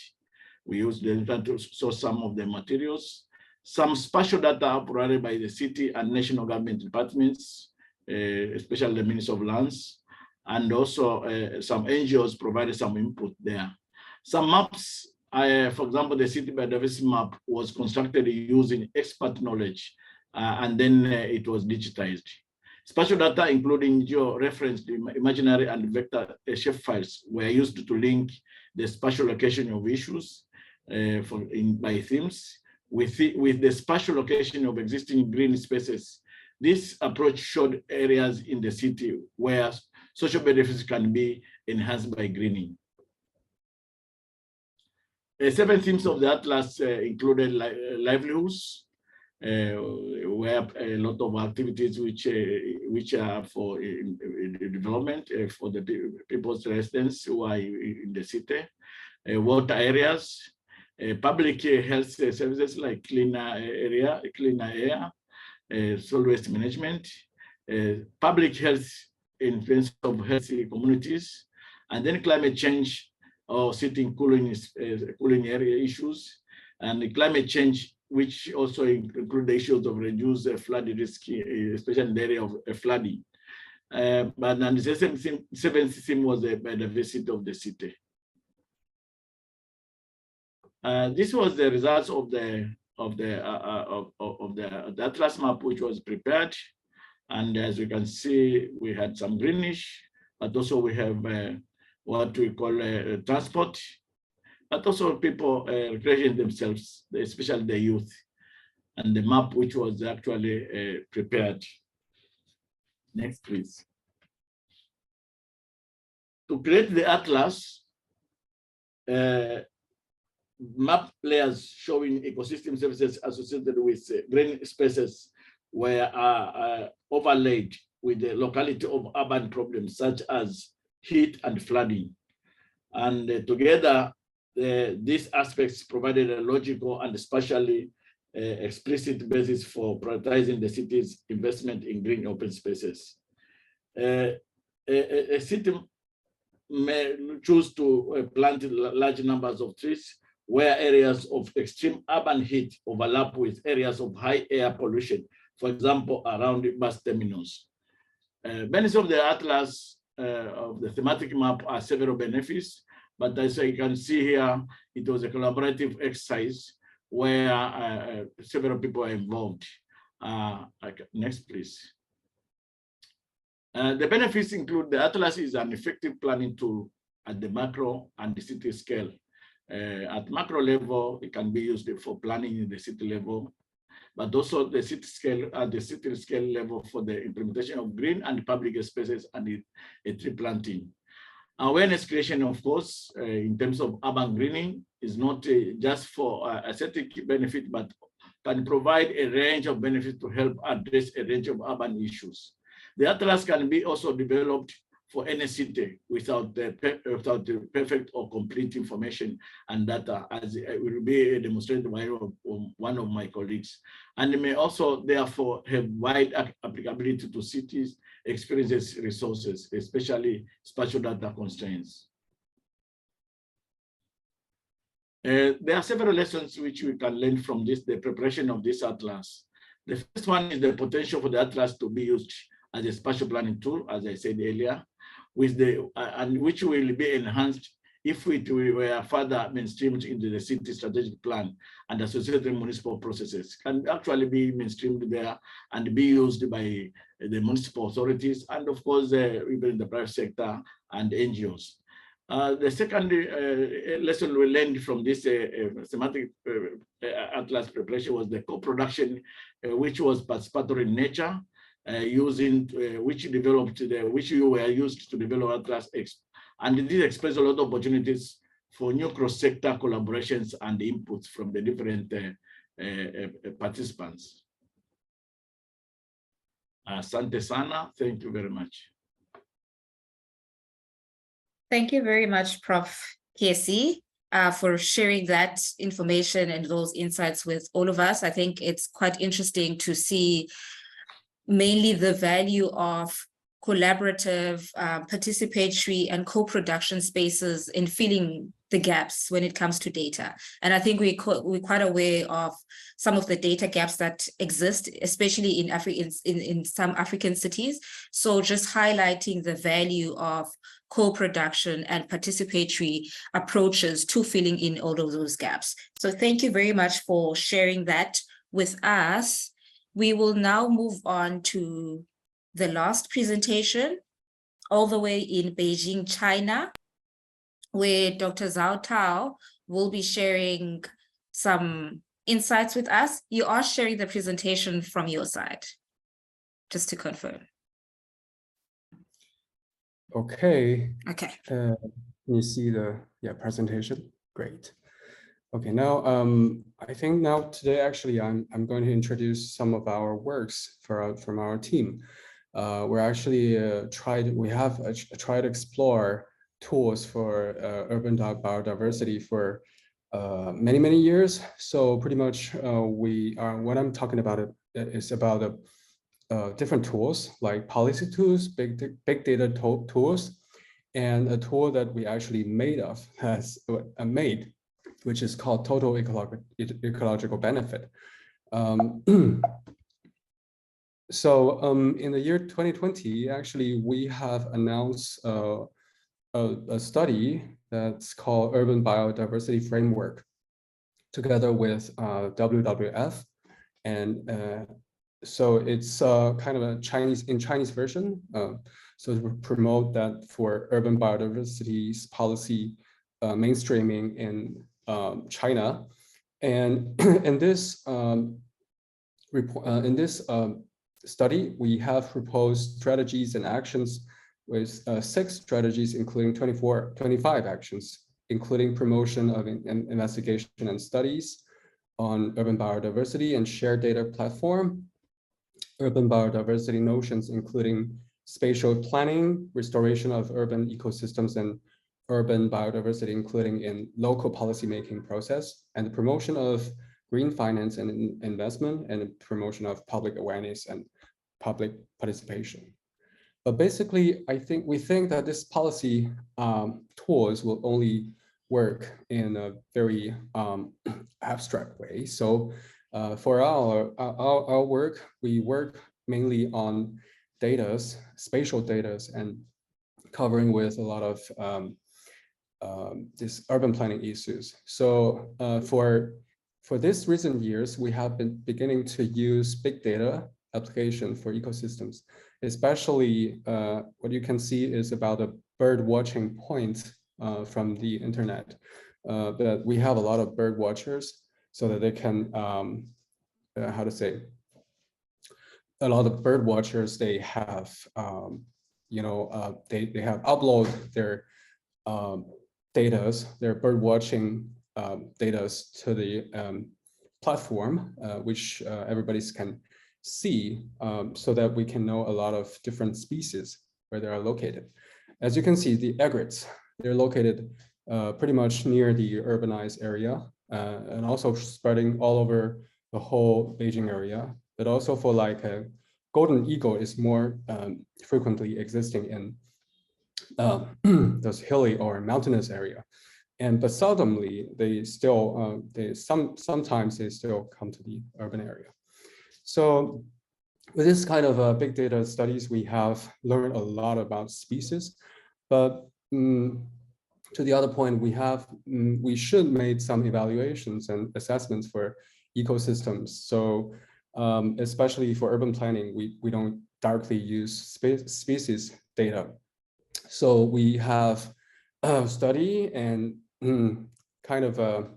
We used the internet to source some of the materials. Some spatial data provided by the city and national government departments, especially the Ministry of Lands, and also some NGOs provided some input there. Some maps, for example, the city biodiversity map was constructed using expert knowledge, and then it was digitized. Spatial data, including geo-referenced imaginary and vector shapefiles, were used to link the spatial location of issues by themes with the spatial location of existing green spaces. This approach showed areas in the city where social benefits can be enhanced by greening. The 7 themes of the atlas included livelihoods, where a lot of activities which are for development for the people's residents who are in the city, water areas, public health services like cleaner air, solid waste management, public health in terms of healthy communities, and then climate change or city cooling area issues, and the climate change, which also include the issues of reduced flood risk, especially in the area of flooding. But then the 7th theme was the biodiversity of the city. This was the results of the atlas map, which was prepared, And as you can see, we had some greenish, but also we have what we call transport, but also people recreating themselves, especially the youth, and the map which was actually prepared. Next, please. To create the atlas, map layers showing ecosystem services associated with green spaces were overlaid with the locality of urban problems such as heat and flooding. And together, these aspects provided a logical and spatially explicit basis for prioritizing the city's investment in green open spaces. A city may choose to plant large numbers of trees where areas of extreme urban heat overlap with areas of high air pollution, for example, around bus terminals. Benefits of the atlas of the thematic map are several benefits, but as you can see here, it was a collaborative exercise where several people are involved. Next, please. The benefits include the atlas is an effective planning tool at the macro and the city scale. At macro level, it can be used for planning in the city level, but also the city scale at the city scale level for the implementation of green and public spaces and a tree planting. Awareness creation, of course, in terms of urban greening is not just for aesthetic benefit, but can provide a range of benefits to help address a range of urban issues. The atlas can be also developed for any city without the perfect or complete information and data, as it will be demonstrated by one of my colleagues. And it may also therefore have wide applicability to cities, experiences, resources, especially spatial data constraints. There are several lessons which we can learn from this, the preparation of this atlas. The first one is the potential for the atlas to be used as a spatial planning tool, as I said earlier, with and which will be enhanced if it were further mainstreamed into the city strategic plan and associated municipal processes, can actually be mainstreamed there and be used by the municipal authorities and of course even the private sector and NGOs. The second lesson we learned from this thematic atlas preparation was the co-production, which was participatory in nature, which you were used to develop atlas, and this expressed a lot of opportunities for new cross-sector collaborations and inputs from the different participants. Asante sana, thank you very much. Thank you very much, Prof. Kesi, for sharing that information and those insights with all of us. I think it's quite interesting to see mainly the value of collaborative, participatory and co-production spaces in filling the gaps when it comes to data. And I think we're quite aware of some of the data gaps that exist, especially in some African cities. So just highlighting the value of co-production and participatory approaches to filling in all of those gaps. So thank you very much for sharing that with us. We will now move on to the last presentation, all the way in Beijing, China, where Dr. Zhao Tao will be sharing some insights with us. You are sharing the presentation from your side, just to confirm. Okay. Okay. Can you see the presentation? Great. Okay, now I think today actually I'm going to introduce some of our works from our team. We're actually tried to explore tools for urban biodiversity for many years. So pretty much what I'm talking about is about different tools like policy tools, big data tools, and a tool that we actually made, which is called total ecological benefit. So in the year 2020, actually, we have announced a study that's called Urban Biodiversity Framework, together with WWF and so it's kind of a Chinese version. So to promote that for urban biodiversity policy mainstreaming in China. And in this study, we have proposed strategies and actions with 6 strategies, including 25 actions, including promotion of investigation and studies on urban biodiversity and shared data platform, urban biodiversity notions, including spatial planning, restoration of urban ecosystems, and urban biodiversity, including in local policymaking process, and the promotion of green finance and investment, and promotion of public awareness and public participation. But basically, we think that this policy tools will only work in a very abstract way. So for our work, we work mainly on spatial data, and covering with a lot of this urban planning issues. So for this recent years, we have been beginning to use big data application for ecosystems, especially what you can see is about a bird watching point from the internet. That we have a lot of bird watchers so that they can, how to say, a lot of bird watchers, they have, they have upload their their bird watching data to the platform, which everybody can see, so that we can know a lot of different species where they are located. As you can see, the egrets, they're located pretty much near the urbanized area, and also spreading all over the whole Beijing area. But also for like a golden eagle is more frequently existing in those hilly or mountainous area. But seldomly they still, sometimes they still come to the urban area. So with this kind of big data studies, we have learned a lot about species, but to the other point, we should make some evaluations and assessments for ecosystems. So especially for urban planning, we don't directly use species data. So we have study and kind of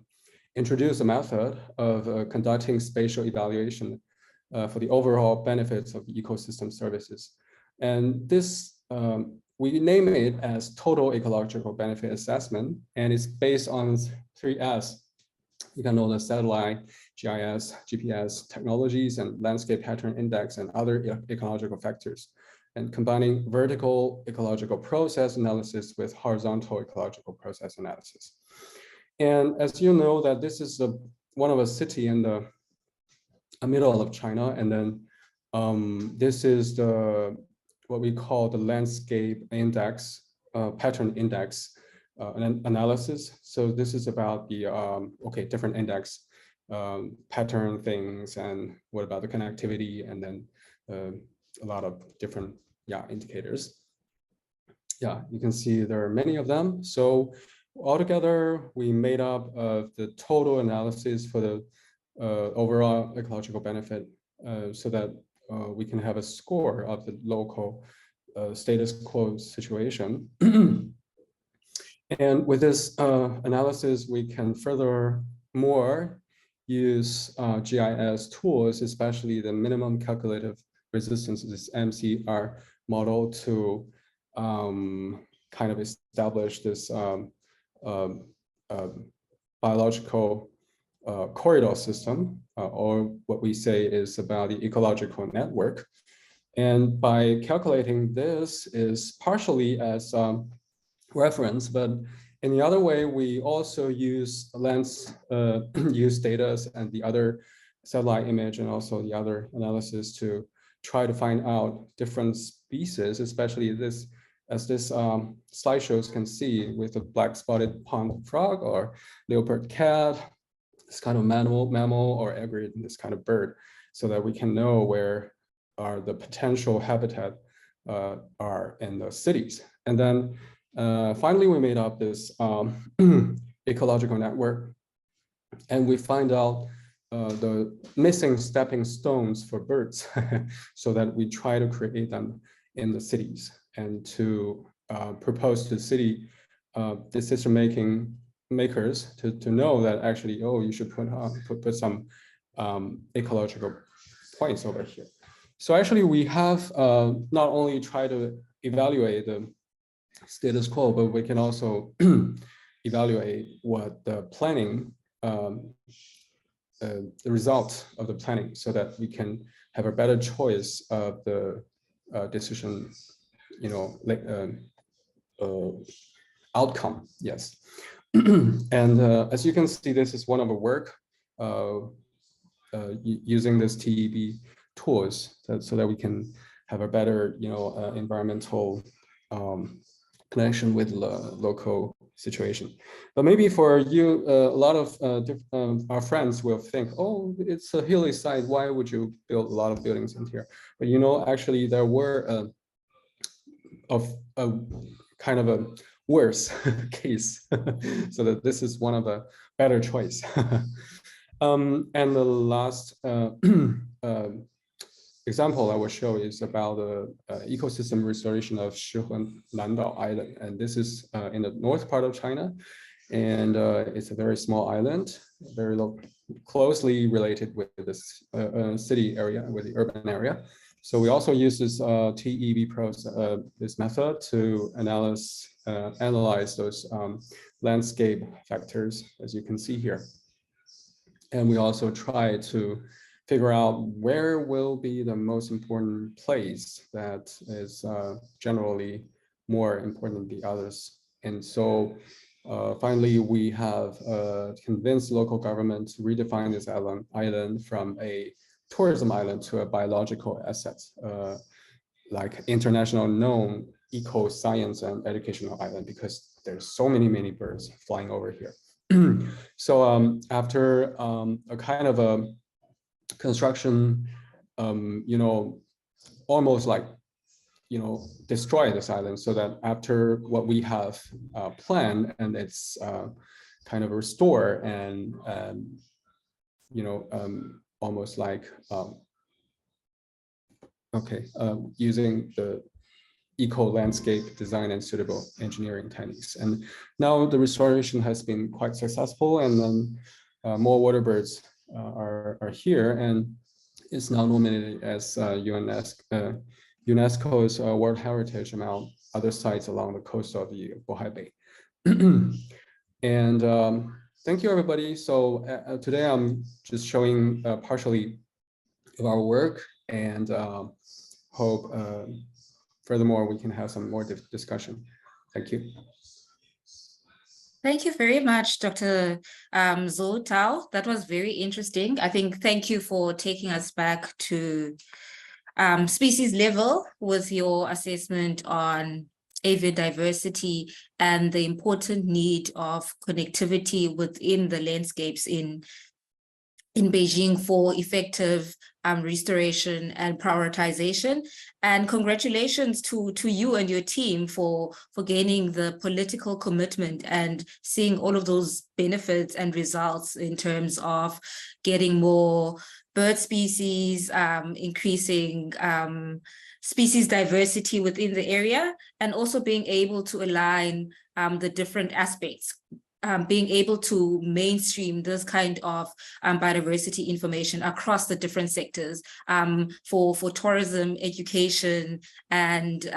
introduce a method of conducting spatial evaluation for the overall benefits of ecosystem services. And this, we name it as Total Ecological Benefit Assessment, and it's based on 3S. You can know the satellite, GIS, GPS technologies, and landscape pattern index, and other ecological factors, and combining vertical ecological process analysis with horizontal ecological process analysis. And as you know, that this is one of a city in the middle of China, and then this is what we call the landscape index, pattern index analysis. So this is about the different index pattern things, and what about the connectivity, and then a lot of different indicators. You can see there are many of them. So altogether, we made up of the total analysis for the overall ecological benefit, so that we can have a score of the local status quo situation. And with this analysis, we can furthermore use GIS tools, especially the minimum calculative resistance, this MCR model, to kind of establish this biological corridor system, or what we say is about the ecological network. And by calculating this is partially as reference, but in the other way, we also use use data and the other satellite image, and also the other analysis to try to find out different species, especially this, as this slide shows can see, with the black spotted pond frog or leopard cat, this kind of mammal or egret, this kind of bird, so that we can know where are the potential habitat are in the cities. And then finally, we made up this ecological network, and we find out the missing stepping stones for birds, so that we try to create them in the cities and to propose to city decision makers to know that actually, oh, you should put some ecological points over here. So actually, we have not only try to evaluate the status quo, but we can also evaluate what the planning, the result of the planning, so that we can have a better choice of the decision, outcome. Yes. And as you can see, this is one of the work using this TEB tools so that we can have a better, environmental connection with the local situation. But maybe for you, a lot of our friends will think, oh, it's a hilly site, why would you build a lot of buildings in here? But actually there were a kind of a worse case, so that this is one of the better choice. And the last example I will show is about the ecosystem restoration of Shihun Landao Island. And this is in the north part of China. And it's a very small island, very closely related with this city area, with the urban area. So we also use this TEB process, this method to analyze those landscape factors, as you can see here. And we also try to figure out where will be the most important place that is generally more important than the others. And so finally, we have convinced local government to redefine this island from a tourism island to a biological asset, like international known eco-science and educational island, because there's so many birds flying over here. So after a kind of a construction, almost like, destroy this island, so that after what we have planned, and it's kind of restore and, almost like, using the eco-landscape design and suitable engineering techniques. And now the restoration has been quite successful, and then more water birds are here, and it's now nominated as UNESCO's World Heritage among other sites along the coast of the Bohai Bay. And thank you, everybody. So today I'm just showing partially of our work, and hope furthermore we can have some more discussion. Thank you. Thank you very much, Dr. Zhou Tao. That was very interesting. I think thank you for taking us back to species level with your assessment on avian diversity and the important need of connectivity within the landscapes in Beijing for effective restoration and prioritization. And congratulations to you and your team for gaining the political commitment and seeing all of those benefits and results in terms of getting more bird species, increasing species diversity within the area, and also being able to align the different aspects, being able to mainstream this kind of biodiversity information across the different sectors for tourism, education, and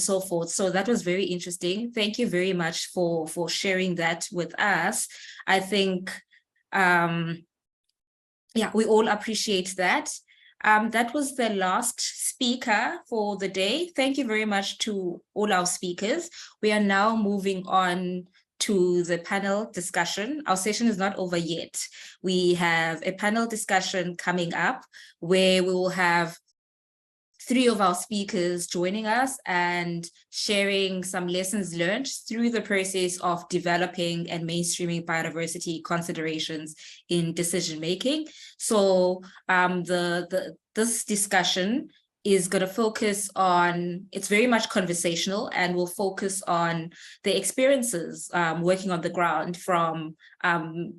so forth. So that was very interesting. Thank you very much for sharing that with us. I think, yeah, we all appreciate that. That was the last speaker for the day. Thank you very much to all our speakers. We are now moving on to the panel discussion. Our session is not over yet. We have a panel discussion coming up where we will have 3 of our speakers joining us and sharing some lessons learned through the process of developing and mainstreaming biodiversity considerations in decision making. So this discussion is going to focus on, it's very much conversational, and will focus on the experiences working on the ground, from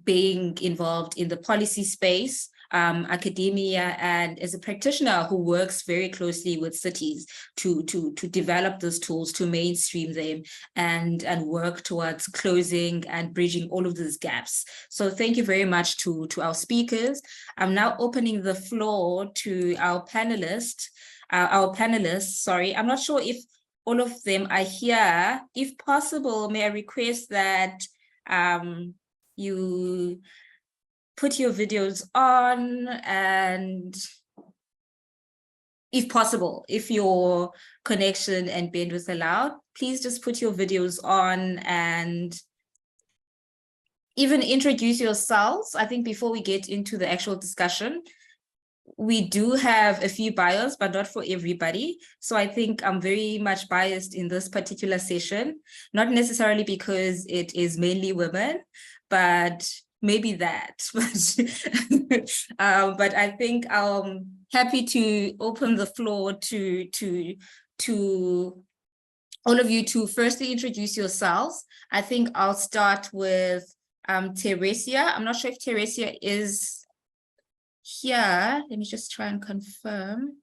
being involved in the policy space, academia, and as a practitioner who works very closely with cities to develop those tools, to mainstream them, and work towards closing and bridging all of these gaps. So thank you very much to our speakers. I'm now opening the floor to our panelists. Sorry, I'm not sure if all of them are here. If possible, may I request that you put your videos on, and if possible, if your connection and bandwidth allowed, please just put your videos on and even introduce yourselves. I think before we get into the actual discussion, we do have a few bios, but not for everybody. So I think I'm very much biased in this particular session, not necessarily because it is mainly women, but maybe that. But I think I'm happy to open the floor to all of you to firstly introduce yourselves. I think I'll start with Teresia. I'm not sure if Teresia is here. Let me just try and confirm.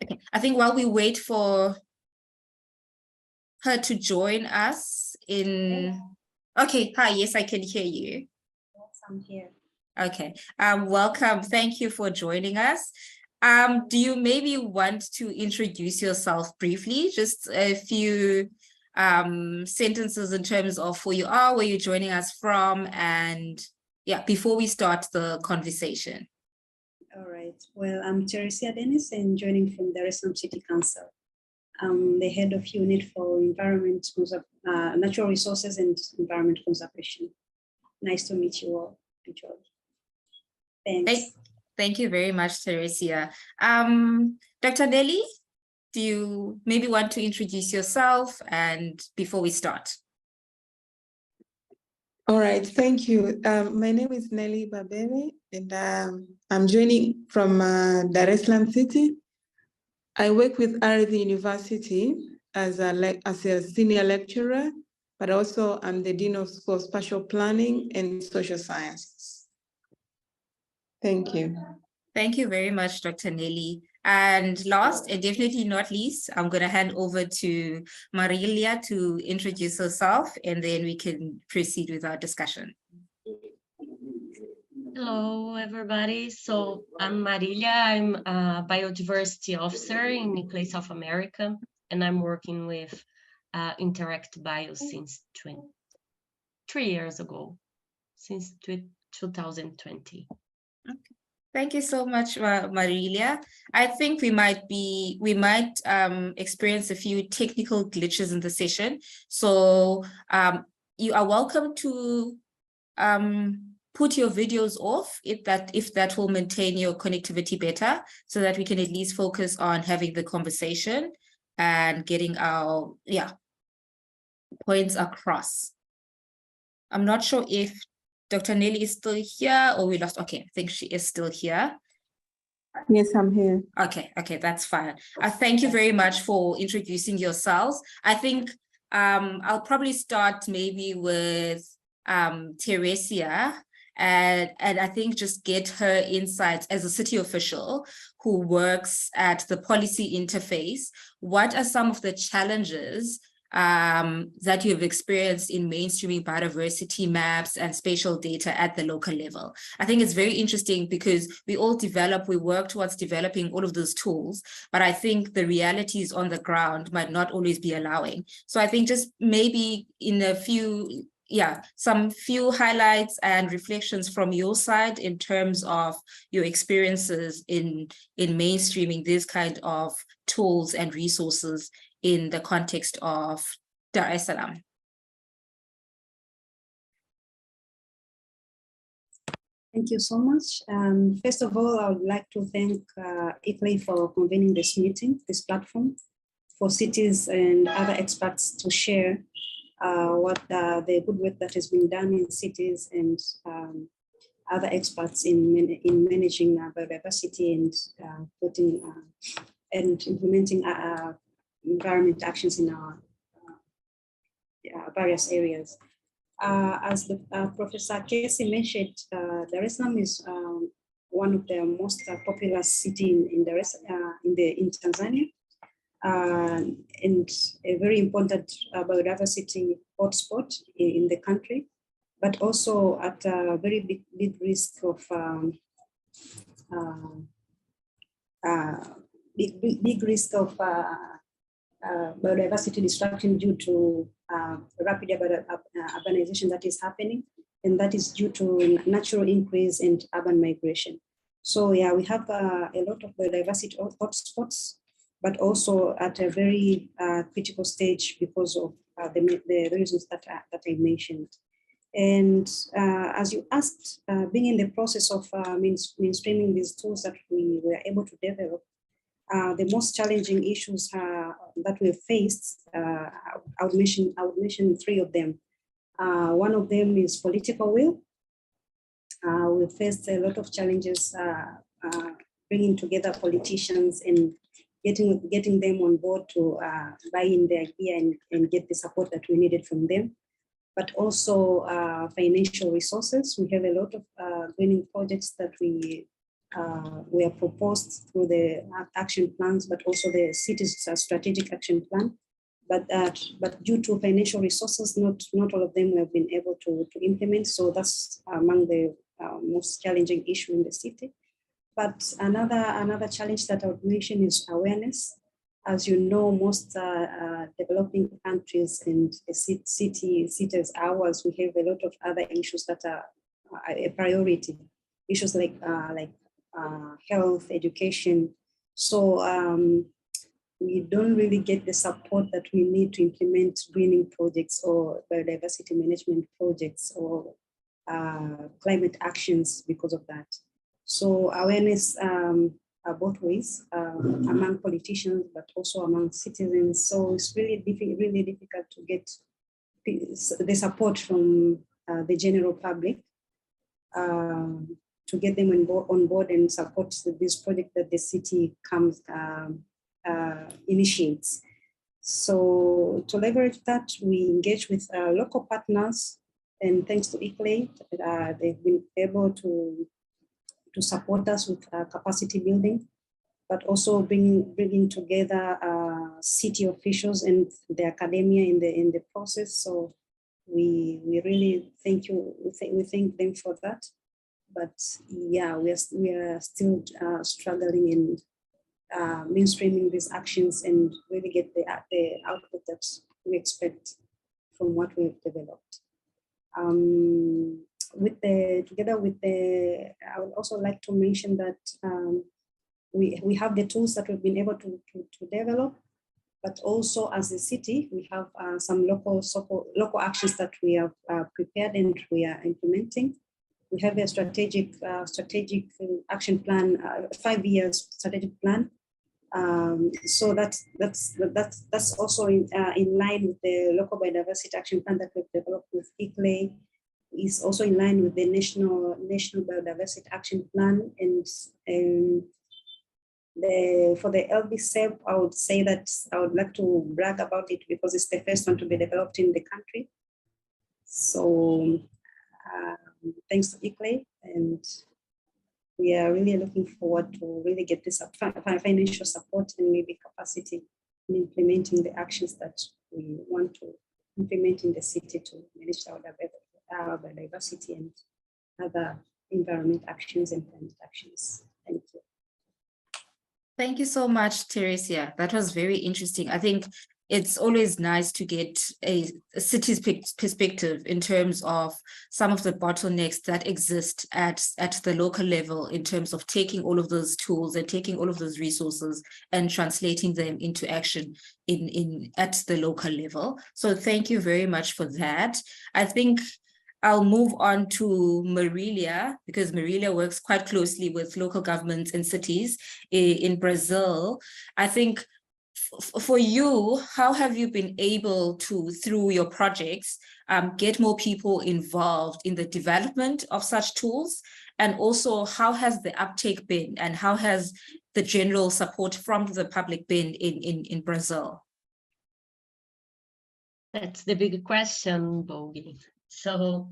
Okay, I think while we wait for her to join us in, okay, hi, yes, I can hear you. Yes, I'm here. Okay, welcome, thank you for joining us. Do you maybe want to introduce yourself briefly, just a few sentences in terms of who you are, where you're joining us from, and yeah, before we start the conversation. All right. Well, I'm Teresia Dennis and joining from Dar es Salaam City Council. I'm the head of unit for environment, natural resources and environment conservation. Nice to meet you all. Thanks. Thank you very much, Teresia. Dr. Nelly, do you maybe want to introduce yourself and before we start? All right, thank you. My name is Nelly Babere, and I'm joining from Dar es Salaam City. I work with RV University as a senior lecturer, but also I'm the Dean of School of Spatial Planning and Social Sciences. Thank you. Thank you very much, Dr. Nelly. And last and definitely not least, I'm going to hand over to Marilia to introduce herself, and then we can proceed with our discussion. Hello, everybody. So I'm Marilia. I'm a biodiversity officer in Nuclear South America, and I'm working with Interact Bio since 3 years ago, since 2020. Okay. Thank you so much, Marilia. I think we might experience a few technical glitches in the session. So you are welcome to put your videos off if that will maintain your connectivity better, so that we can at least focus on having the conversation and getting our points across. I'm not sure if Dr. Nelly is still here or we lost. Okay, I think she is still here. Yes, I'm here. Okay, that's fine. Thank you very much for introducing yourselves. I think I'll probably start maybe with Teresia, and I think just get her insights as a city official who works at the policy interface. What are some of the challenges that you've experienced in mainstreaming biodiversity maps and spatial data at the local level? I think it's very interesting because we work towards developing all of those tools, but I think the realities on the ground might not always be allowing. So I think just maybe in some few highlights and reflections from your side in terms of your experiences in mainstreaming these kind of tools and resources in the context of Dar es Salaam. Thank you so much. First of all, I would like to thank ICLEI for convening this meeting, this platform, for cities and other experts to share what the good work that has been done in cities and other experts in managing biodiversity and putting and implementing environment actions in our various areas. As the Professor Casey mentioned, Dar es Salaam is one of the most populous city in Tanzania, and a very important biodiversity hotspot in the country, but also at a very big risk of big risk of biodiversity destruction due to rapid urbanization that is happening, and that is due to natural increase and urban migration. So yeah, we have a lot of biodiversity hotspots, but also at a very critical stage because of the reasons that I mentioned. And as you asked, being in the process of mainstreaming these tools that we were able to develop, the most challenging issues that we've faced, I would mention 3 of them. One of them is political will. We faced a lot of challenges bringing together politicians and getting them on board to buy in the idea and get the support that we needed from them. But also financial resources. We have a lot of greening projects that we are proposed through the action plans, but also the city's strategic action plan. But due to financial resources, not all of them have been able to implement. So that's among the most challenging issue in the city. But another challenge that I would mention is awareness. As you know, most developing countries and cities as ours, we have a lot of other issues that are a priority. Issues like health, education. So we don't really get the support that we need to implement greening projects or biodiversity management projects or climate actions because of that. So awareness both ways among politicians, but also among citizens. So it's really difficult to get the support from the general public to get them on board and support this project that the city initiates. So to leverage that, we engage with local partners, and thanks to ICLEI, they've been able to support us with capacity building, but also bringing together city officials and the academia in the process. So we really thank you. We thank them for that. But yeah, we are still struggling in mainstreaming these actions and really get the output that we expect from what we've developed. Together with I would also like to mention that we have the tools that we've been able to develop, but also as a city, we have some local actions that we have prepared and we are implementing. We have a strategic action plan, 5 years strategic plan. So that's also in line with the local biodiversity action plan that we've developed with ICLEI. Is also in line with the national biodiversity action plan, and for the LBSEP, I would say that I would like to brag about it because it's the first one to be developed in the country. So thanks to ICLEI, and we are really looking forward to really get this financial support and maybe capacity in implementing the actions that we want to implement in the city to manage our biodiversity and other environment actions and climate actions. Thank you. Thank you so much, Teresia. That was very interesting. I think it's always nice to get a city's perspective in terms of some of the bottlenecks that exist at the local level in terms of taking all of those tools and taking all of those resources and translating them into action at the local level. So thank you very much for that. I think I'll move on to Marilia, because Marilia works quite closely with local governments and cities in Brazil. I think for you, how have you been able to, through your projects, get more people involved in the development of such tools? And also, how has the uptake been, and how has the general support from the public been in Brazil? That's the big question, Bogi. So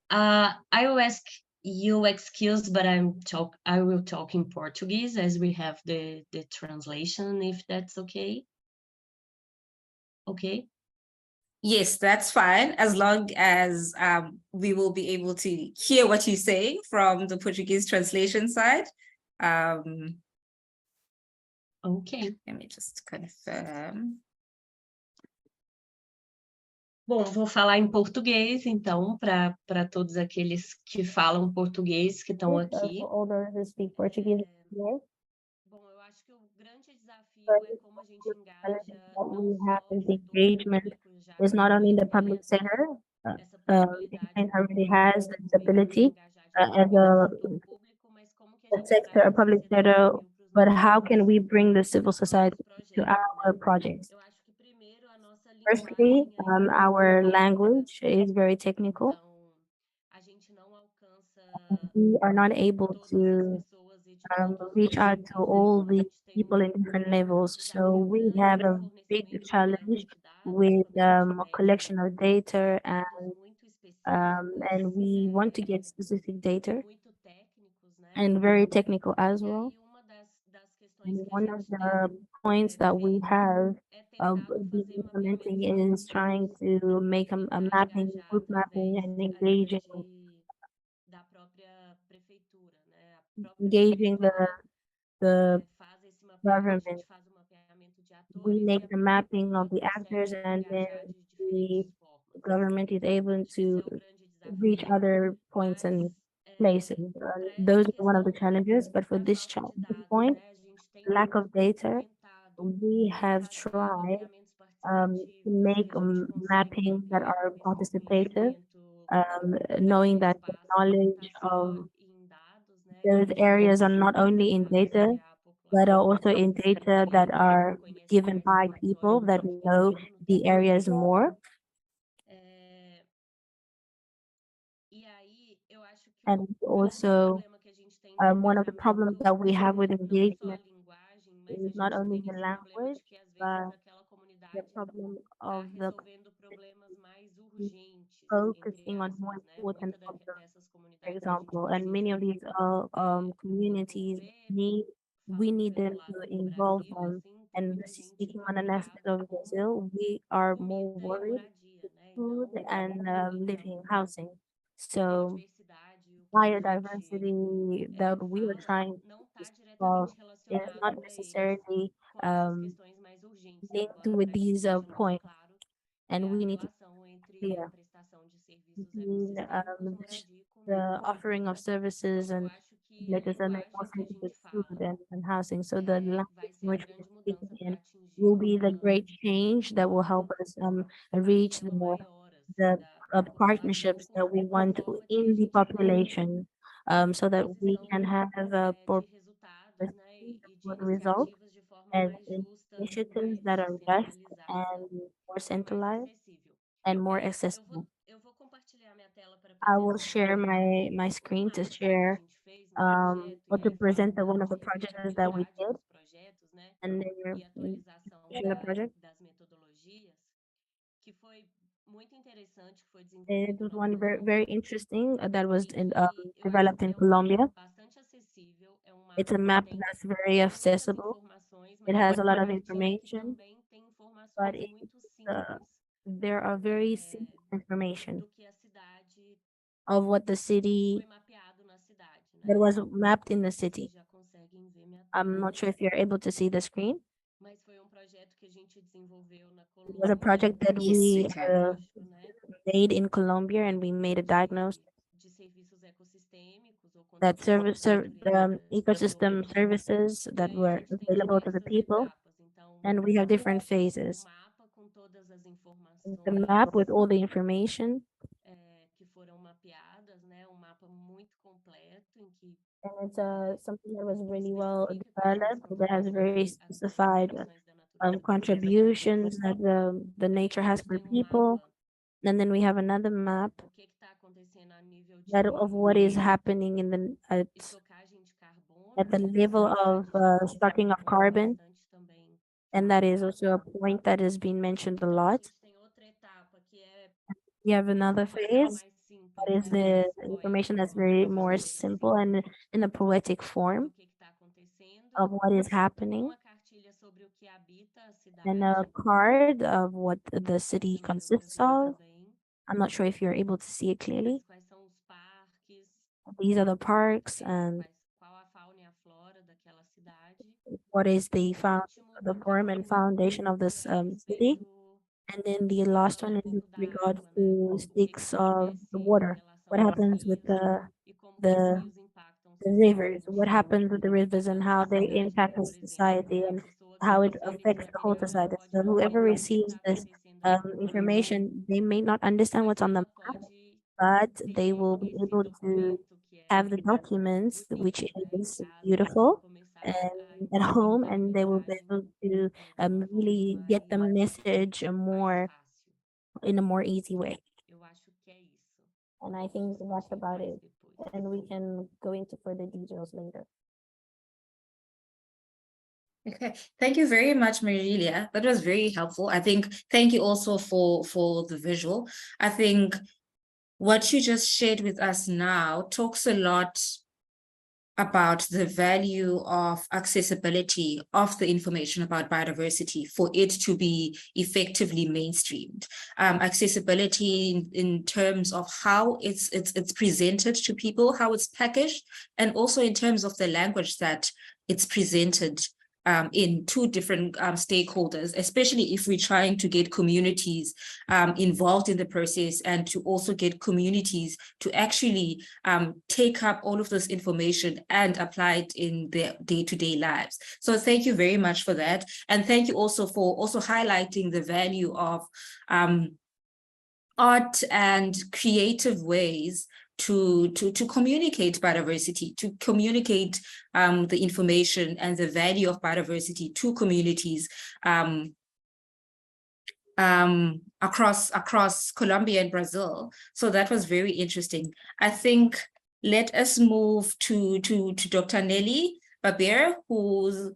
I will ask you excuse, but I will talk in Portuguese as we have the translation, if that's okay. Okay. Yes, that's fine, as long as we will be able to hear what you say from the Portuguese translation side. Okay. Let me just confirm. Bom, vou falar em português, então, para todos aqueles que falam português que estão aqui. For all those who speak Portuguese here, Bom, eu acho que o grande desafio é como a gente engaja what não we have só is the o setor engagement público, já is que not only in the ele tem public sector, essa possibilidade it already de has the desenvolvimento ability e engajar as diretamente o a setor público, mas como que a the gente sector, traz a a public sociedade sector, civil para os but nossos, how can we bring the civil society to projetos, our né? projects? Eu acho que primeiro a nossa Firstly, linguagem é muito our técnica, language is very technical. então a gente não alcança We are not able todas as to pessoas e de todos os reach out níveis, to né? all Então a the gente tem people in different levels. So desafio we grande have no a big fornecimento de challenge bancos de dados, with quando a gente pede collection of data dados muito and we want to get específicos, specific data muito técnicos, né? and very technical as E well. aí uma das questões And que a one of gente the tem points that we feito have é of tentado the fazer implementing mapeamentos is de trying dados, to make a tentar mapping, engajar group mapping através and ali da própria prefeitura, né? A própria engaging prefeitura the faz esse mapeamento, a government. gente faz o mapeamento de We atores e make a the mapping prefeitura of the actors consegue and then engajar de the diferentes formas. government is able Acho que esse to é o grande reach desafio, other points and mas places. para essa Those are one of the questão challenges, but for da this, falta de this dados, point, né? A gente tem lack of data, tentado we have fazer tried mapeamentos to participativos make que a gente consiga mapping that are ver esse participative, desenvolvimento knowing daquele that the espaço que não knowledge está só of em dados, né? those Que areas are not only in para data, mapear a but are população, also in data that are conhecer given mais by people informações that sobre o know entorno the também. areas more. E aí, eu acho que And o grande also, problema que a gente tem no one of the problems engajamento that we have with não é só a engagement linguagem, mas a is not gente only tem the esse problema language, de que às vezes but aquela the comunidade problem está of the resolvendo problemas mais urgentes, entre focusing on more aspas, né? important Muitas problems, dessas for comunidades que a gente example, and many of precisa these communities envolver, we falando need pelo them lado to do involve Brasil, them. assim, tem And muita gente speaking on an aspect preocupada of com Brazil, we are more comida e worried moradia, né? food Então, and living, housing. So biodiversidade, o que a gente biodiversity that we are fala, trying não to está solve diretamente is not relacionado a eles, necessarily com essas questões mais urgentes. linked Agora, with para que these seja mais points, claro, and é a we need to be relação entre a clear prestação de serviços between ecossistêmicos, moradia e the comida. offering of services Então, eu and acho que a like and linguagem also que a with gente food fala and housing. So the vai language ser in a which we're grande speaking mudança para in atingir will be the great change that will help us um reach parcela maior assim, the da população partnerships com that we a want forma que a in the gente consegue population, so that we can aquisição have de resultados, né, e de results iniciativas de forma and mais justa, initiatives mais that are just centralizada and more e mais centralized acessível. and more Eu accessible. vou compartilhar minha tela para I will apresentar share my um screen to mapa que a share gente fez no projeto or e to aí fala present one da of the projects that we sustentabilidade did dos projetos, né, and then e atualização the project. das metodologias, que foi muito interessante, que foi It desenvolvido was na one very Colômbia, interesting that was e que eu acho developed que in é um mapa Colombia. bastante acessível, é um It's mapa a que map tem that's very muitas accessible. informações, It mas ao has a lot mesmo of tempo information, também tem but informações muito simples there are very simple information do que a cidade of what the que city foi mapeado na cidade, that né? was mapped in the Vocês city. já conseguem ver minha tela. I'm not sure if you're able to see the screen. Mas foi projeto que a gente desenvolveu na It was a Colômbia, project that Yes, we we can. né? made in Colombia, and we made a diagnosis De serviços ecossistêmicos ou that conservação da natureza ecosystem desenvolvida. services E that aí a were gente tem available to the diversas people, etapas. Então, and we have different o phases. mapa com todas as The informações map with all the information, que foram mapeadas, né? Um mapa muito completo em que and it's something that was really well especifica quais são as developed, that has very as specified contribuições da natureza. contributions that the nature has for Tem um people. mapa And then we have another map o que está acontecendo a nível that of what is happening in the at the level of stocking of carbon, and that is also a point that has been mentioned a lot. You have another phase, that is the information that's very more simple and in a poetic form of what is happening, and a card of what the city consists of. I'm not sure if you're able to see it clearly. These are the parks and what is the form and foundation of this city. And then the last one is with regards to sticks of the water. What happens with the the rivers? What happens with the rivers and how they impact the society and how it affects the whole society? So whoever receives this information, they may not understand what's on the map, but they will be able to have the documents, which is beautiful, and at home, and they will be able to really get the message more in a more easy way. And I think that's about it. And we can go into further details later. Okay, thank you very much, Marilia. That was very helpful. I think, thank you also for the visual. I think what you just shared with us now talks a lot about the value of accessibility of the information about biodiversity for it to be effectively mainstreamed. Accessibility in terms of how it's presented to people, how it's packaged, and also in terms of the language that it's presented in two different stakeholders, especially if we're trying to get communities involved in the process and to also get communities to actually take up all of this information and apply it in their day-to-day lives. So thank you very much for that. And thank you also for also highlighting the value of art and creative ways to communicate biodiversity, to communicate the information and the value of biodiversity to communities across Colombia and Brazil. So that was very interesting. I think let us move to Dr. Nelly Babere, who's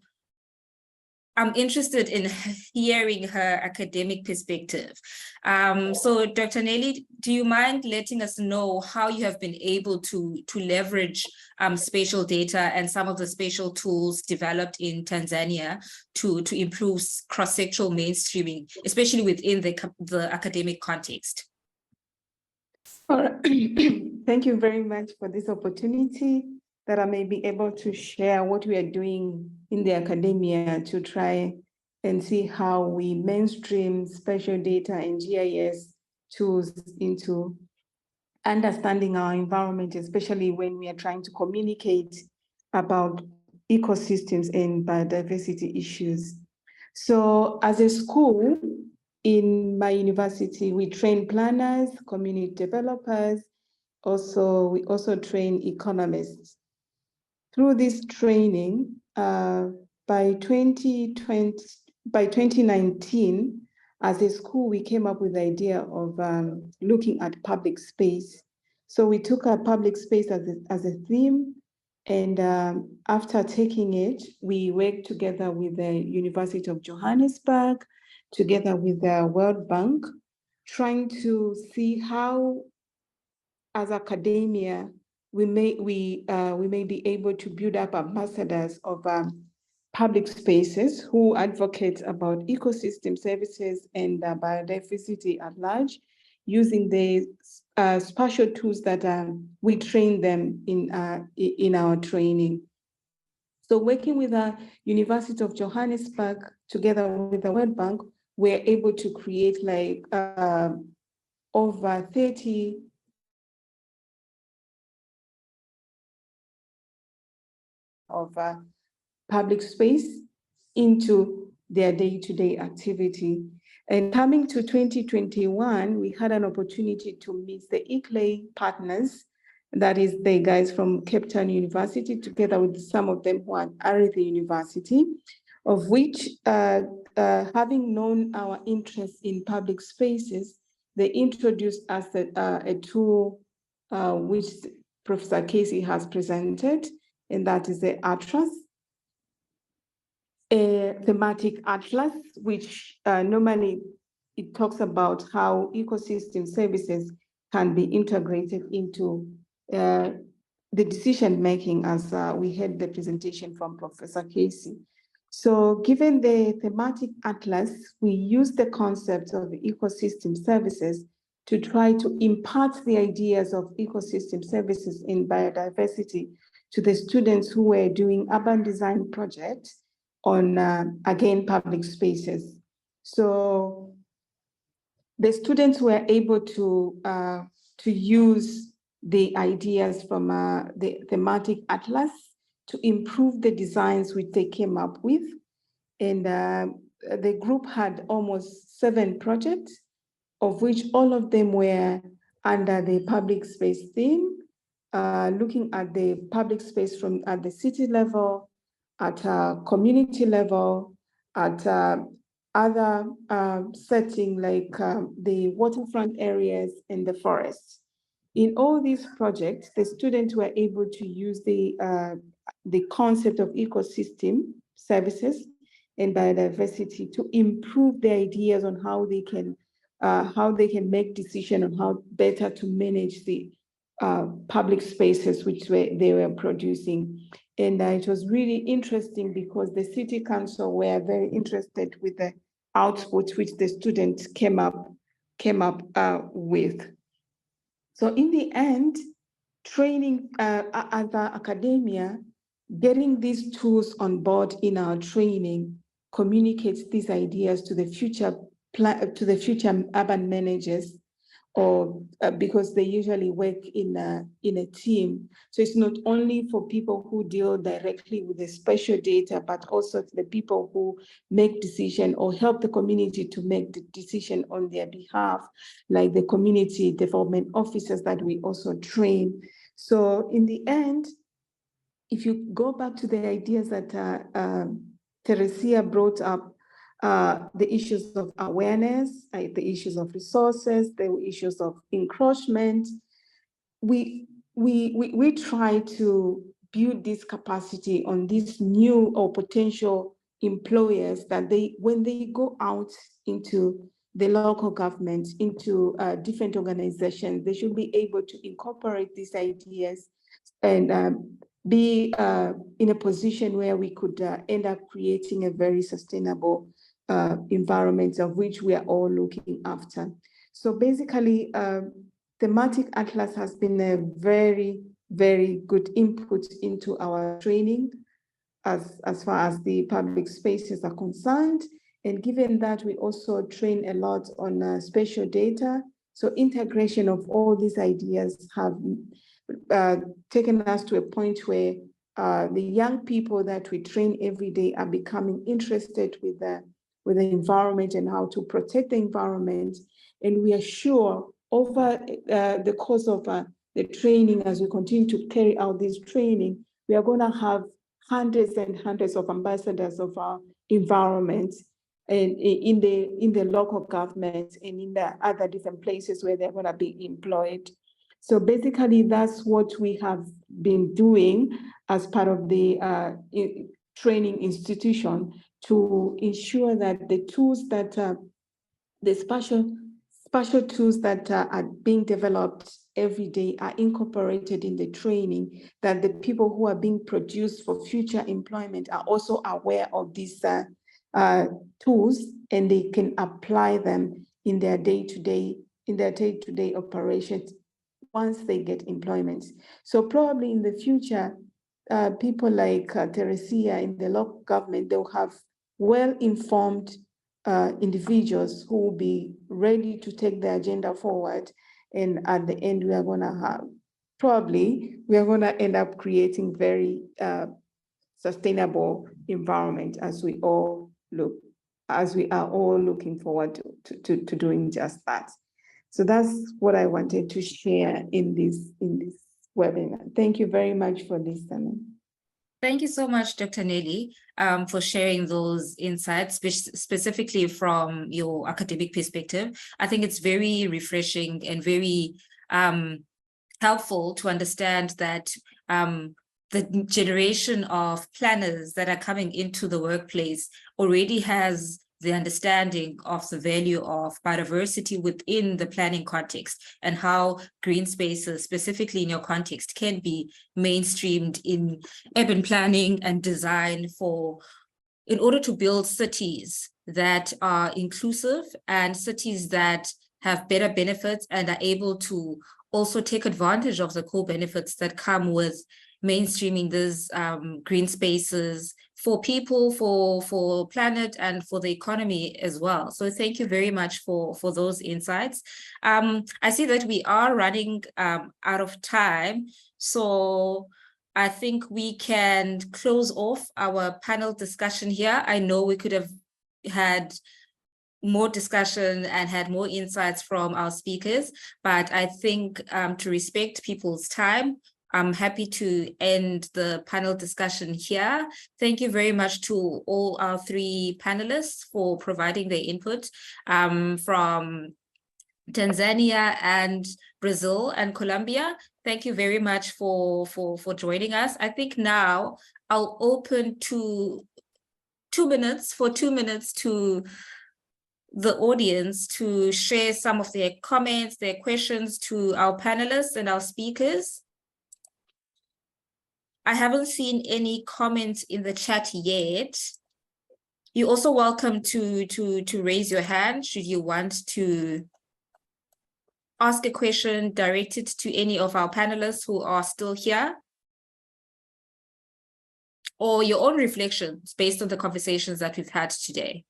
I'm interested in hearing her academic perspective. So Dr. Nelly, do you mind letting us know how you have been able to leverage spatial data and some of the spatial tools developed in Tanzania to improve cross-sectoral mainstreaming, especially within the academic context? All right. Thank you very much for this opportunity that I may be able to share what we are doing in the academia to try and see how we mainstream spatial data and GIS tools into understanding our environment, especially when we are trying to communicate about ecosystems and biodiversity issues. So as a school, in my university, we train planners, community developers. We also train economists. Through this training, by 2019, as a school, we came up with the idea of looking at public space. So we took our public space as a theme, and after taking it, we worked together with the University of Johannesburg, together with the World Bank, trying to see how, as academia, we may be able to build up ambassadors of public spaces who advocate about ecosystem services and biodiversity at large, using the spatial tools that we train them in our training. So working with the University of Johannesburg, together with the World Bank, we're able to create like over 30 of public space into their day-to-day activity. And coming to 2021, we had an opportunity to meet the ICLEI partners, that is the guys from Cape Town University, together with some of them who are at the university, of which, having known our interest in public spaces, they introduced us a tool which Professor Casey has presented, and that is the atlas, a thematic atlas, which normally it talks about how ecosystem services can be integrated into the decision-making, as we had the presentation from Professor Casey. So given the thematic atlas, we use the concept of ecosystem services to try to impart the ideas of ecosystem services in biodiversity to the students who were doing urban design projects on, again, public spaces. So the students were able to use the ideas from the thematic atlas to improve the designs which they came up with. And the group had almost 7 projects, of which all of them were under the public space theme, looking at the public space from at the city level, at a community level, at other setting like the waterfront areas and the forests. In all these projects, the students were able to use the concept of ecosystem services and biodiversity to improve the ideas on how they can make decisions on how better to manage the public spaces which they were producing. And it was really interesting because the city council were very interested with the output which the students came up with. So in the end, training other academia, getting these tools on board in our training communicates these ideas to the future urban managers, or because they usually work in a team. So it's not only for people who deal directly with the spatial data, but also to the people who make decision or help the community to make the decision on their behalf, like the community development officers that we also train. So in the end, if you go back to the ideas that Teresia brought up, the issues of awareness, the issues of resources, the issues of encroachment, we try to build this capacity on these new or potential employers that when they go out into the local government, into different organizations, they should be able to incorporate these ideas and be in a position where we could end up creating a very sustainable environment of which we are all looking after. So basically, thematic atlas has been a very, very good input into our training as far as the public spaces are concerned. And given that we also train a lot on spatial data, so integration of all these ideas have taken us to a point where the young people that we train every day are becoming interested with the environment and how to protect the environment. And we are sure over the course of the training, as we continue to carry out this training, we are going to have hundreds and hundreds of ambassadors of our environment and in the local government and in the other different places where they're going to be employed. So basically, that's what we have been doing as part of the training institution to ensure that the tools that the spatial tools that are being developed every day are incorporated in the training, that the people who are being produced for future employment are also aware of these tools and they can apply them in their day-to-day operations once they get employment. So probably in the future, people like Teresia in the local government, they'll have well-informed individuals who will be ready to take the agenda forward. And at the end, we are going to end up creating very sustainable environment as we are all looking forward to doing just that. So that's what I wanted to share in this webinar. Thank you very much for listening. Thank you so much, Dr. Nelly, for sharing those insights, specifically from your academic perspective. I think it's very refreshing and very helpful to understand that the generation of planners that are coming into the workplace already has the understanding of the value of biodiversity within the planning context and how green spaces, specifically in your context, can be mainstreamed in urban planning and design in order to build cities that are inclusive and cities that have better benefits and are able to also take advantage of the core benefits that come with mainstreaming these green spaces for people, for planet, and for the economy as well. So thank you very much for those insights. I see that we are running out of time, so I think we can close off our panel discussion here. I know we could have had more discussion and had more insights from our speakers, but I think to respect people's time, I'm happy to end the panel discussion here. Thank you very much to all our three panelists for providing their input from Tanzania and Brazil and Colombia. Thank you very much for joining us. I think now I'll open to 2 minutes to the audience to share some of their comments, their questions to our panelists and our speakers. I haven't seen any comments in the chat yet. You're also welcome to raise your hand should you want to ask a question directed to any of our panelists who are still here, or your own reflections based on the conversations that we've had today.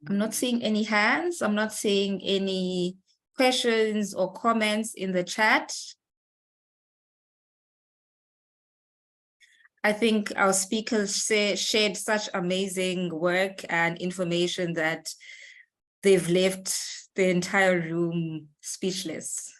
I'm not seeing any hands. I'm not seeing any questions or comments in the chat. I think our speakers shared such amazing work and information that they've left the entire room speechless.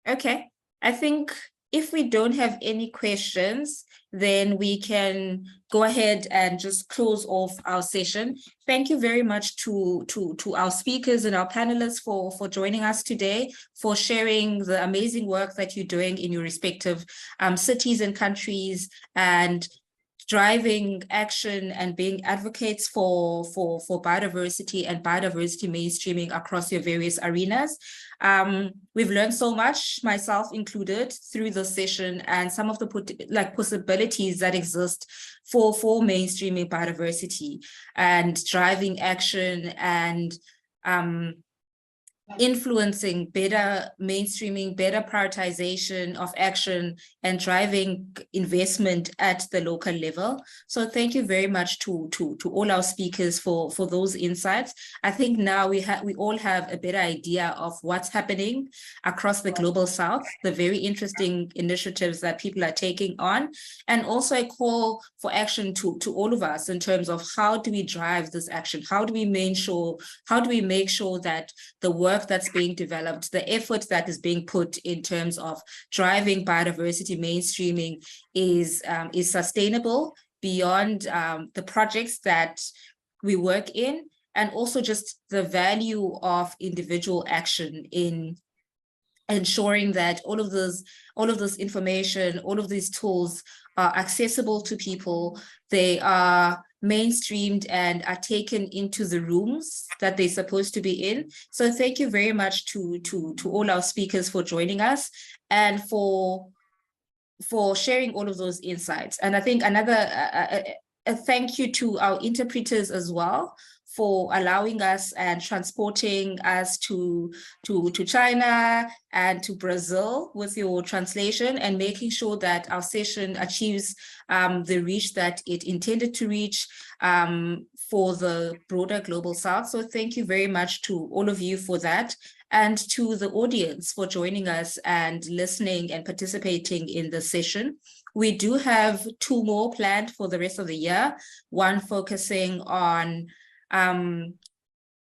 Okay, I think if we don't have any questions, then we can go ahead and just close off our session. Thank you very much to our speakers and our panelists for joining us today, for sharing the amazing work that you're doing in your respective cities and countries, and driving action and being advocates for biodiversity and biodiversity mainstreaming across your various arenas. We've learned so much, myself included, through this session, and some of the possibilities that exist for mainstreaming biodiversity and driving action and influencing better mainstreaming, better prioritization of action, and driving investment at the local level. So thank you very much to all our speakers for those insights. I think now we all have a better idea of what's happening across the global south, the very interesting initiatives that people are taking on, and also a call for action to all of us in terms of how do we drive this action? How do we make sure that the work that's being developed, the effort that is being put in terms of driving biodiversity mainstreaming is sustainable beyond the projects that we work in, and also just the value of individual action in ensuring that all of this information, all of these tools are accessible to people. They are mainstreamed and are taken into the rooms that they're supposed to be in. So thank you very much to all our speakers for joining us and for sharing all of those insights. And I think a thank you to our interpreters as well for allowing us and transporting us to China and to Brazil with your translation, and making sure that our session achieves the reach that it intended to reach for the broader global south. So thank you very much to all of you for that, and to the audience for joining us and listening and participating in the session. We do have 2 more planned for the rest of the year, one focusing on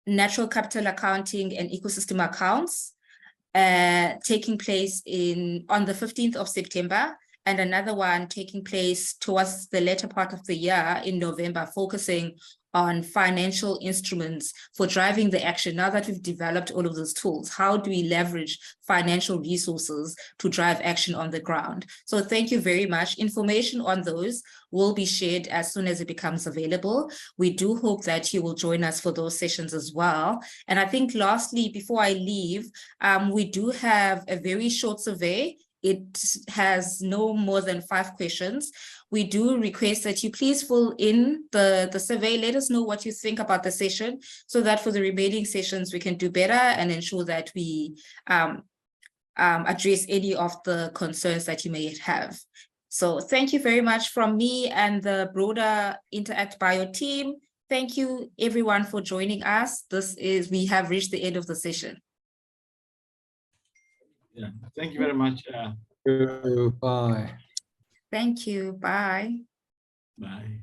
natural capital accounting and ecosystem accounts, taking place on the 15th of September, and another one taking place towards the later part of the year in November, focusing on financial instruments for driving the action. Now that we've developed all of those tools, how do we leverage financial resources to drive action on the ground? So thank you very much. Information on those will be shared as soon as it becomes available. We do hope that you will join us for those sessions as well. And I think lastly, before I leave, we do have a very short survey. It has no more than 5 questions. We do request that you please fill in the survey. Let us know what you think about the session so that for the remaining sessions, we can do better and ensure that we address any of the concerns that you may have. So thank you very much from me and the broader Interact Bio team. Thank you everyone for joining us. We have reached the end of the session. Yeah, thank you very much. Bye. Thank you. Bye. Bye.